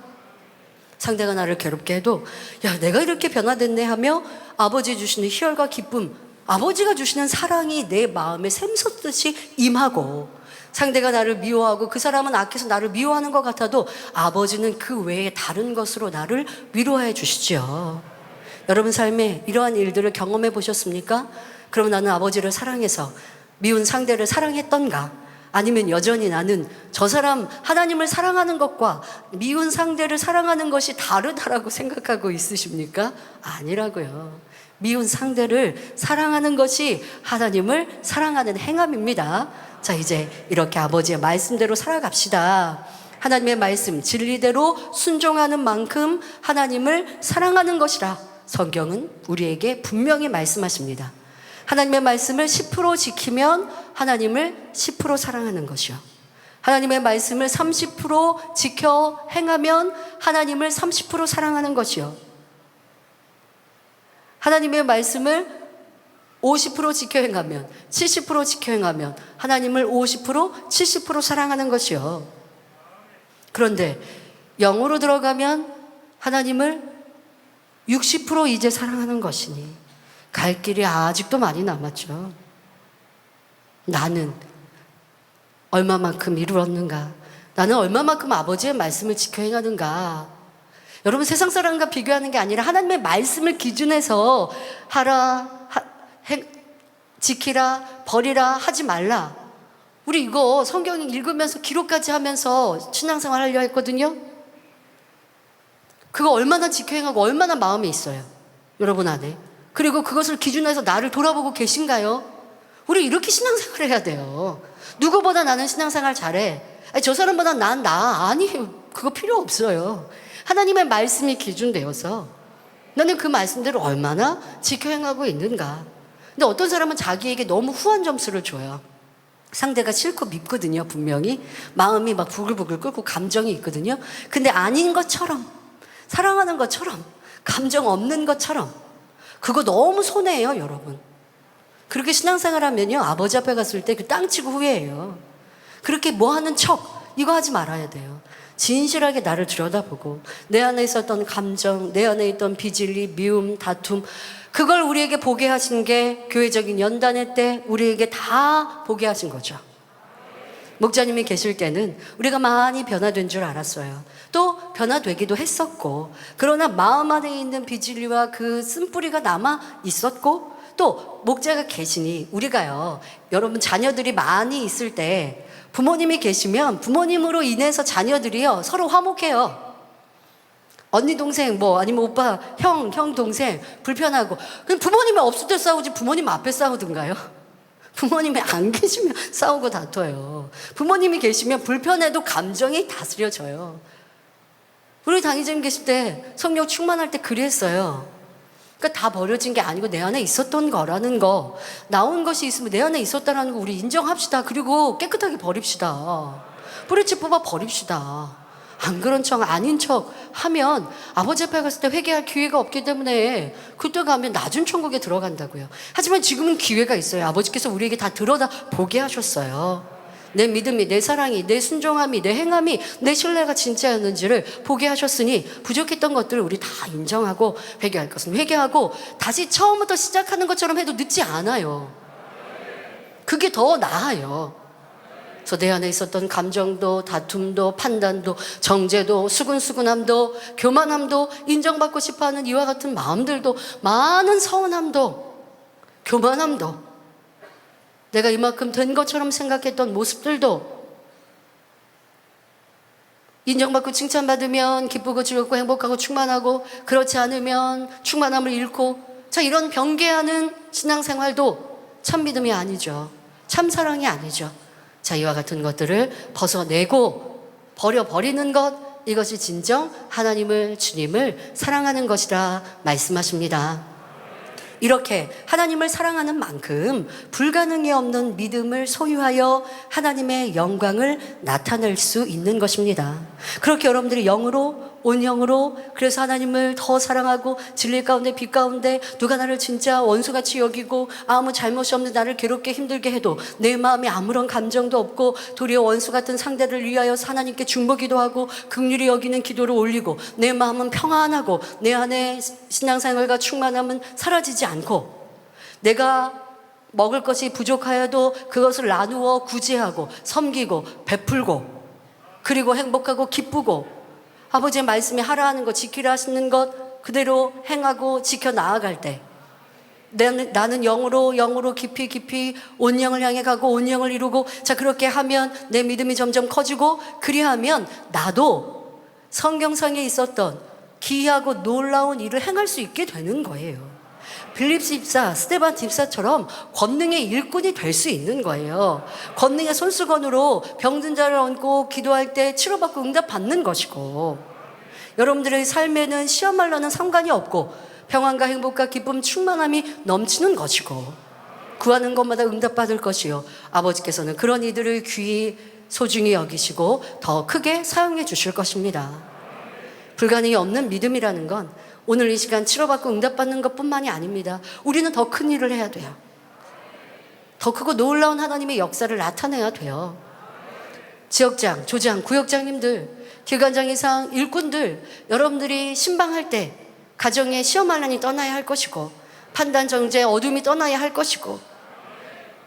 상대가 나를 괴롭게 해도 야, 내가 이렇게 변화됐네 하며 아버지 주시는 희열과 기쁨, 아버지가 주시는 사랑이 내 마음에 샘솟듯이 임하고, 상대가 나를 미워하고 그 사람은 악해서 나를 미워하는 것 같아도 아버지는 그 외에 다른 것으로 나를 위로해 주시죠. 여러분 삶에 이러한 일들을 경험해 보셨습니까? 그럼 나는 아버지를 사랑해서 미운 상대를 사랑했던가? 아니면 여전히 나는 저 사람 하나님을 사랑하는 것과 미운 상대를 사랑하는 것이 다르다라고 생각하고 있으십니까? 아니라고요. 미운 상대를 사랑하는 것이 하나님을 사랑하는 행함입니다. 자, 이제 이렇게 아버지의 말씀대로 살아갑시다. 하나님의 말씀, 진리대로 순종하는 만큼 하나님을 사랑하는 것이라 성경은 우리에게 분명히 말씀하십니다. 하나님의 말씀을 10% 지키면 하나님을 10% 사랑하는 것이요. 하나님의 말씀을 30% 지켜 행하면 하나님을 30% 사랑하는 것이요. 하나님의 말씀을 50% 지켜 행하면, 70% 지켜 행하면 하나님을 50%, 70% 사랑하는 것이요. 그런데 영으로 들어가면 하나님을 60% 이제 사랑하는 것이니 갈 길이 아직도 많이 남았죠. 나는 얼마만큼 이루었는가? 나는 얼마만큼 아버지의 말씀을 지켜 행하는가? 여러분, 세상 사람과 비교하는 게 아니라 하나님의 말씀을 기준해서 하라, 지키라, 버리라, 하지 말라. 우리 이거 성경 읽으면서 기록까지 하면서 신앙생활 하려 했거든요. 그거 얼마나 지켜 행하고 얼마나 마음에 있어요, 여러분 안에. 그리고 그것을 기준해서 나를 돌아보고 계신가요? 우리 이렇게 신앙생활 해야 돼요. 누구보다 나는 신앙생활 잘해. 아니, 저 사람보다 난 나. 아니에요. 그거 필요 없어요. 하나님의 말씀이 기준되어서 나는 그 말씀대로 얼마나 지켜 행하고 있는가. 근데 어떤 사람은 자기에게 너무 후한 점수를 줘요. 상대가 싫고 밉거든요, 분명히. 마음이 막 부글부글 끓고 감정이 있거든요. 근데 아닌 것처럼, 사랑하는 것처럼, 감정 없는 것처럼. 그거 너무 손해예요, 여러분. 그렇게 신앙생활 하면요, 아버지 앞에 갔을 때 그 땅치고 후회해요. 그렇게 뭐 하는 척, 이거 하지 말아야 돼요. 진실하게 나를 들여다보고 내 안에 있었던 감정, 내 안에 있던 비질리, 미움, 다툼, 그걸 우리에게 보게 하신 게 교회적인 연단회 때 우리에게 다 보게 하신 거죠. 목자님이 계실 때는 우리가 많이 변화된 줄 알았어요. 또 변화되기도 했었고, 그러나 마음 안에 있는 비질리와 그 쓴뿌리가 남아 있었고, 또 목자가 계시니 우리가요, 여러분 자녀들이 많이 있을 때 부모님이 계시면 부모님으로 인해서 자녀들이요 서로 화목해요. 언니 동생 뭐 아니면 오빠 형 동생 불편하고, 그럼 부모님이 없을 때 싸우지 부모님 앞에 싸우든가요? 부모님이 안 계시면 싸우고 다퉈요. 부모님이 계시면 불편해도 감정이 다스려져요. 우리 당의자님 계실 때 성령 충만할 때 그랬어요. 그러니까 다 버려진 게 아니고 내 안에 있었던 거라는 거, 나온 것이 있으면 내 안에 있었다는 거 우리 인정합시다. 그리고 깨끗하게 버립시다. 뿌리째 뽑아 버립시다. 안 그런 척 아닌 척 하면 아버지 앞에 갔을 때 회개할 기회가 없기 때문에 그때 가면 낮은 천국에 들어간다고요. 하지만 지금은 기회가 있어요. 아버지께서 우리에게 다 들여다 보게 하셨어요. 내 믿음이, 내 사랑이, 내 순종함이, 내 행함이, 내 신뢰가 진짜였는지를 보게 하셨으니 부족했던 것들을 우리 다 인정하고 회개할 것은 회개하고 다시 처음부터 시작하는 것처럼 해도 늦지 않아요. 그게 더 나아요. 그래서 내 안에 있었던 감정도, 다툼도, 판단도, 정죄도, 수근수근함도, 교만함도, 인정받고 싶어하는 이와 같은 마음들도, 많은 서운함도, 교만함도, 내가 이만큼 된 것처럼 생각했던 모습들도, 인정받고 칭찬받으면 기쁘고 즐겁고 행복하고 충만하고, 그렇지 않으면 충만함을 잃고, 자, 이런 변개하는 신앙생활도 참 믿음이 아니죠. 참 사랑이 아니죠. 자, 이와 같은 것들을 벗어내고 버려버리는 것, 이것이 진정 하나님을, 주님을 사랑하는 것이라 말씀하십니다. 이렇게 하나님을 사랑하는 만큼 불가능이 없는 믿음을 소유하여 하나님의 영광을 나타낼 수 있는 것입니다. 그렇게 여러분들이 영으로, 온영으로, 그래서 하나님을 더 사랑하고 진리 가운데 빛 가운데 누가 나를 진짜 원수같이 여기고 아무 잘못이 없는 나를 괴롭게 힘들게 해도 내 마음에 아무런 감정도 없고 도리어 원수 같은 상대를 위하여 하나님께 중보기도 하고 긍휼히 여기는 기도를 올리고 내 마음은 평안하고 내 안에 신앙생활과 충만함은 사라지지 않고, 내가 먹을 것이 부족하여도 그것을 나누어 구제하고 섬기고 베풀고, 그리고 행복하고 기쁘고 아버지의 말씀이 하라 하는 것, 지키라 하시는 것 그대로 행하고 지켜 나아갈 때 나는 영으로 깊이 온 영을 향해 가고 온 영을 이루고, 자, 그렇게 하면 내 믿음이 점점 커지고, 그리하면 나도 성경상에 있었던 기이하고 놀라운 일을 행할 수 있게 되는 거예요. 빌립 집사, 스데반 집사처럼 권능의 일꾼이 될 수 있는 거예요. 권능의 손수건으로 병든 자를 얹고 기도할 때 치료받고 응답받는 것이고, 여러분들의 삶에는 시험 말로는 상관이 없고 평안과 행복과 기쁨, 충만함이 넘치는 것이고, 구하는 것마다 응답받을 것이요, 아버지께서는 그런 이들을 귀히 소중히 여기시고 더 크게 사용해 주실 것입니다. 불가능이 없는 믿음이라는 건 오늘 이 시간 치료받고 응답받는 것뿐만이 아닙니다. 우리는 더 큰 일을 해야 돼요. 더 크고 놀라운 하나님의 역사를 나타내야 돼요. 지역장, 조장, 구역장님들, 기관장 이상 일꾼들, 여러분들이 신방할 때 가정에 시험 환란이 떠나야 할 것이고, 판단 정죄 어둠이 떠나야 할 것이고,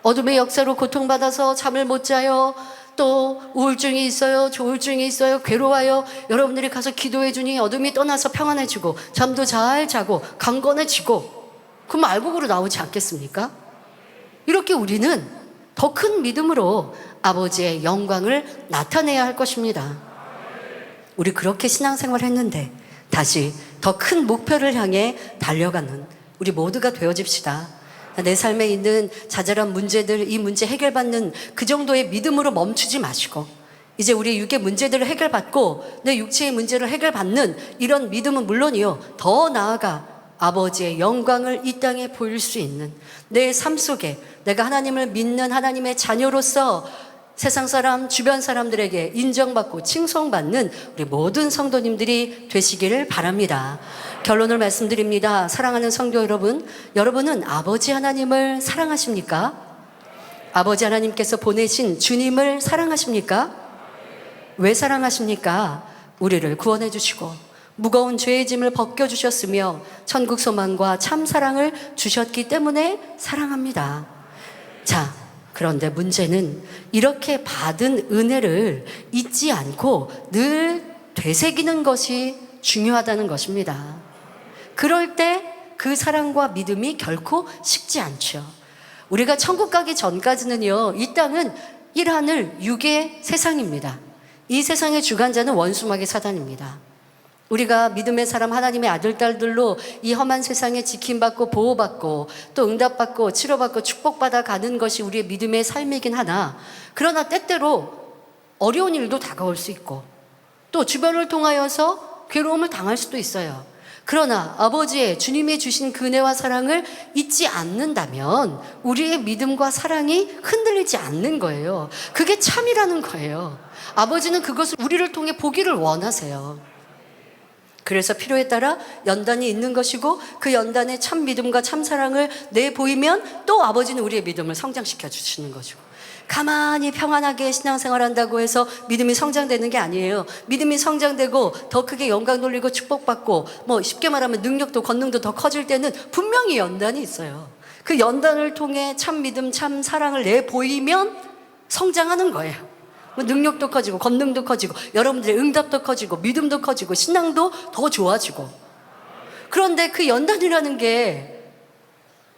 어둠의 역사로 고통받아서 잠을 못 자요, 또 우울증이 있어요, 조울증이 있어요, 괴로워요, 여러분들이 가서 기도해 주니 어둠이 떠나서 평안해지고 잠도 잘 자고 강건해지고, 그럼 알곡으로 나오지 않겠습니까? 이렇게 우리는 더 큰 믿음으로 아버지의 영광을 나타내야 할 것입니다. 우리 그렇게 신앙생활 했는데 다시 더 큰 목표를 향해 달려가는 우리 모두가 되어집시다. 내 삶에 있는 자잘한 문제들, 이 문제 해결받는 그 정도의 믿음으로 멈추지 마시고, 이제 우리 육의 문제들을 해결받고 내 육체의 문제를 해결받는 이런 믿음은 물론이요, 더 나아가 아버지의 영광을 이 땅에 보일 수 있는 내 삶 속에 내가 하나님을 믿는 하나님의 자녀로서 세상 사람, 주변 사람들에게 인정받고 칭송받는 우리 모든 성도님들이 되시기를 바랍니다. 결론을 말씀드립니다. 사랑하는 성도 여러분, 여러분은 아버지 하나님을 사랑하십니까? 아버지 하나님께서 보내신 주님을 사랑하십니까? 왜 사랑하십니까? 우리를 구원해 주시고 무거운 죄의 짐을 벗겨주셨으며 천국 소망과 참 사랑을 주셨기 때문에 사랑합니다. 자, 그런데 문제는 이렇게 받은 은혜를 잊지 않고 늘 되새기는 것이 중요하다는 것입니다. 그럴 때 그 사랑과 믿음이 결코 식지 않죠. 우리가 천국 가기 전까지는요, 이 땅은 일하늘 육의 세상입니다. 이 세상의 주관자는 원수마귀 사단입니다. 우리가 믿음의 사람, 하나님의 아들, 딸들로 이 험한 세상에 지킴받고 보호받고 또 응답받고 치료받고 축복받아 가는 것이 우리의 믿음의 삶이긴 하나, 그러나 때때로 어려운 일도 다가올 수 있고 또 주변을 통하여서 괴로움을 당할 수도 있어요. 그러나 아버지의, 주님이 주신 그 은혜와 사랑을 잊지 않는다면 우리의 믿음과 사랑이 흔들리지 않는 거예요. 그게 참이라는 거예요. 아버지는 그것을 우리를 통해 보기를 원하세요. 그래서 필요에 따라 연단이 있는 것이고, 그 연단에 참 믿음과 참 사랑을 내보이면 또 아버지는 우리의 믿음을 성장시켜 주시는 거죠. 가만히 평안하게 신앙생활 한다고 해서 믿음이 성장되는 게 아니에요. 믿음이 성장되고 더 크게 영광 돌리고 축복받고, 뭐 쉽게 말하면 능력도 권능도 더 커질 때는 분명히 연단이 있어요. 그 연단을 통해 참 믿음, 참 사랑을 내보이면 성장하는 거예요. 능력도 커지고 권능도 커지고 여러분들의 응답도 커지고 믿음도 커지고 신앙도 더 좋아지고. 그런데 그 연단이라는 게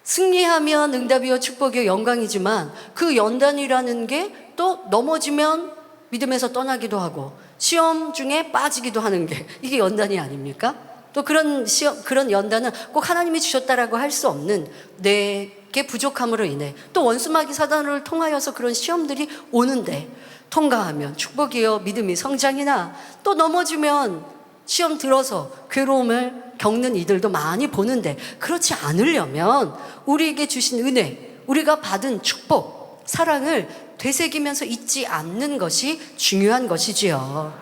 승리하면 응답이요 축복이요 영광이지만, 그 연단이라는 게 또 넘어지면 믿음에서 떠나기도 하고 시험 중에 빠지기도 하는 게 이게 연단이 아닙니까? 또 그런 연단은 꼭 하나님이 주셨다라고 할 수 없는 내게 부족함으로 인해 또 원수마귀 사단을 통하여서 그런 시험들이 오는데, 통과하면 축복이요 믿음이 성장이나 또 넘어지면 시험 들어서 괴로움을 겪는 이들도 많이 보는데, 그렇지 않으려면 우리에게 주신 은혜, 우리가 받은 축복, 사랑을 되새기면서 잊지 않는 것이 중요한 것이지요.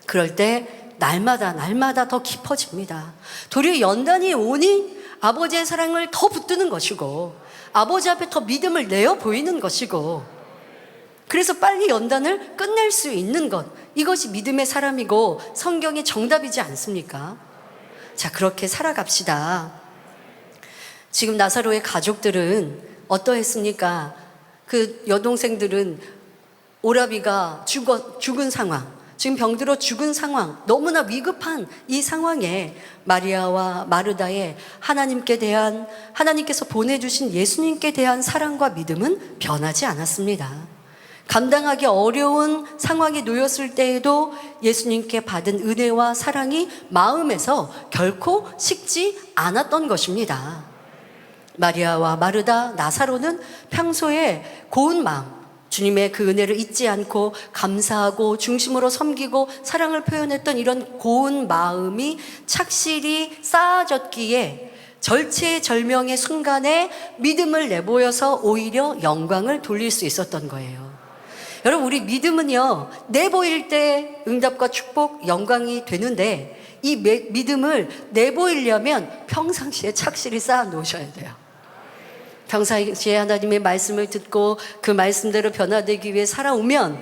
그럴 때 날마다 더 깊어집니다. 도리어 연단이 오니 아버지의 사랑을 더 붙드는 것이고 아버지 앞에 더 믿음을 내어 보이는 것이고, 그래서 빨리 연단을 끝낼 수 있는 것, 이것이 믿음의 사람이고 성경의 정답이지 않습니까? 자, 그렇게 살아갑시다. 지금 나사로의 가족들은 어떠했습니까? 그 여동생들은 오라비가 죽은 상황, 지금 병들어 죽은 상황, 너무나 위급한 이 상황에 마리아와 마르다의 하나님께서 보내주신 예수님께 대한 사랑과 믿음은 변하지 않았습니다. 감당하기 어려운 상황에 놓였을 때에도 예수님께 받은 은혜와 사랑이 마음에서 결코 식지 않았던 것입니다. 마리아와 마르다, 나사로는 평소에 고운 마음, 주님의 그 은혜를 잊지 않고 감사하고 중심으로 섬기고 사랑을 표현했던 이런 고운 마음이 착실히 쌓아졌기에 절체절명의 순간에 믿음을 내보여서 오히려 영광을 돌릴 수 있었던 거예요. 여러분, 우리 믿음은요, 내보일 때 응답과 축복, 영광이 되는데 이 믿음을 내보이려면 평상시에 착실히 쌓아 놓으셔야 돼요. 평상시에 하나님의 말씀을 듣고 그 말씀대로 변화되기 위해 살아오면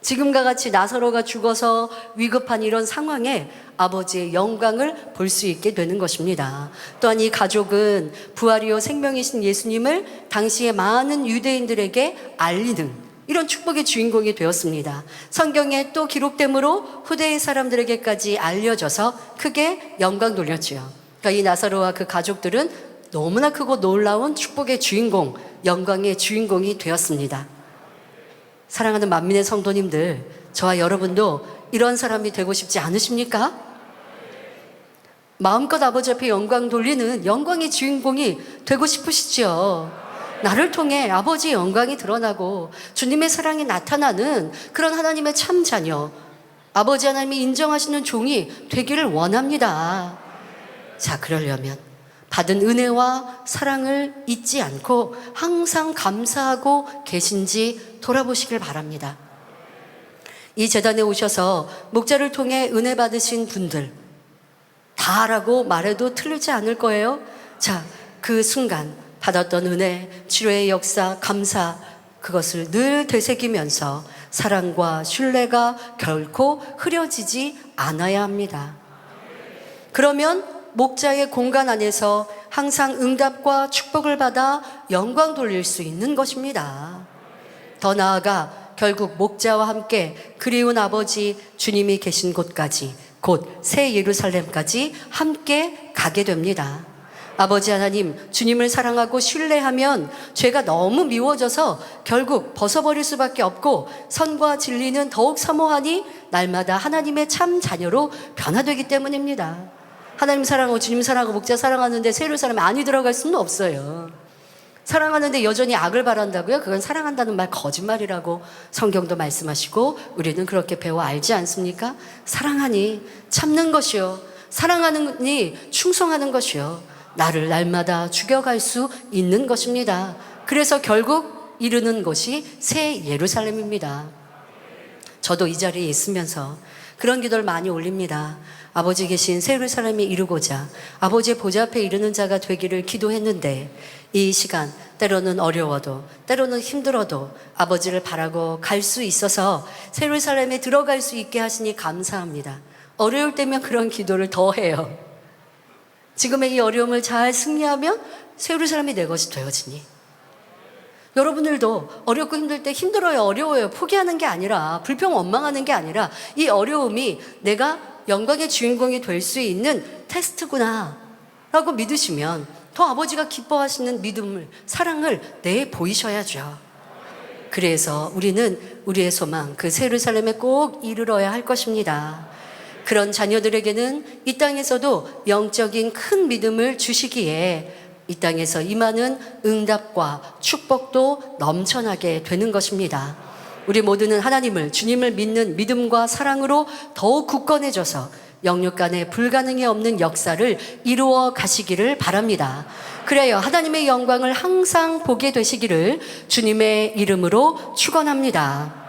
지금과 같이 나사로가 죽어서 위급한 이런 상황에 아버지의 영광을 볼 수 있게 되는 것입니다. 또한 이 가족은 부활이요 생명이신 예수님을 당시의 많은 유대인들에게 알리는 이런 축복의 주인공이 되었습니다. 성경에 또 기록되므로 후대의 사람들에게까지 알려져서 크게 영광 돌렸지요. 그러니까 이 나사로와 그 가족들은 너무나 크고 놀라운 축복의 주인공, 영광의 주인공이 되었습니다. 사랑하는 만민의 성도님들, 저와 여러분도 이런 사람이 되고 싶지 않으십니까? 마음껏 아버지 앞에 영광 돌리는 영광의 주인공이 되고 싶으시죠? 나를 통해 아버지의 영광이 드러나고 주님의 사랑이 나타나는 그런 하나님의 참 자녀, 아버지 하나님이 인정하시는 종이 되기를 원합니다. 자, 그러려면 받은 은혜와 사랑을 잊지 않고 항상 감사하고 계신지 돌아보시길 바랍니다. 이 재단에 오셔서 목자를 통해 은혜 받으신 분들 다라고 말해도 틀리지 않을 거예요. 자, 그 순간 받았던 은혜, 치료의 역사, 감사, 그것을 늘 되새기면서 사랑과 신뢰가 결코 흐려지지 않아야 합니다. 그러면 목자의 공간 안에서 항상 응답과 축복을 받아 영광 돌릴 수 있는 것입니다. 더 나아가 결국 목자와 함께 그리운 아버지 주님이 계신 곳까지, 곧 새 예루살렘까지 함께 가게 됩니다. 아버지 하나님, 주님을 사랑하고 신뢰하면 죄가 너무 미워져서 결국 벗어버릴 수밖에 없고 선과 진리는 더욱 사모하니 날마다 하나님의 참 자녀로 변화되기 때문입니다. 하나님 사랑하고 주님 사랑하고 목자 사랑하는데 새 예루살렘에 안이 들어갈 수는 없어요. 사랑하는데 여전히 악을 바란다고요? 그건 사랑한다는 말 거짓말이라고 성경도 말씀하시고 우리는 그렇게 배워 알지 않습니까? 사랑하니 참는 것이요, 사랑하니 충성하는 것이요, 나를 날마다 죽여갈 수 있는 것입니다. 그래서 결국 이르는 곳이 새 예루살렘입니다. 저도 이 자리에 있으면서 그런 기도를 많이 올립니다. 아버지 계신 새 예루살렘에 이루고자 아버지의 보좌 앞에 이르는 자가 되기를 기도했는데 이 시간 때로는 어려워도 때로는 힘들어도 아버지를 바라고 갈 수 있어서 새 예루살렘에 들어갈 수 있게 하시니 감사합니다. 어려울 때면 그런 기도를 더 해요. 지금의 이 어려움을 잘 승리하면 새 예루살렘이 내 것이 되어지니, 여러분들도 어렵고 힘들 때 힘들어요, 어려워요, 포기하는 게 아니라 불평 원망하는 게 아니라 이 어려움이 내가 영광의 주인공이 될 수 있는 테스트구나 라고 믿으시면 더 아버지가 기뻐하시는 믿음을, 사랑을 내보이셔야죠. 그래서 우리는 우리의 소망, 그 새 예루살렘에 꼭 이르러야 할 것입니다. 그런 자녀들에게는 이 땅에서도 영적인 큰 믿음을 주시기에 이 땅에서 임하는 응답과 축복도 넘쳐나게 되는 것입니다. 우리 모두는 하나님을, 주님을 믿는 믿음과 사랑으로 더욱 굳건해져서 영육 간에 불가능이 없는 역사를 이루어 가시기를 바랍니다. 그래요, 하나님의 영광을 항상 보게 되시기를 주님의 이름으로 축원합니다.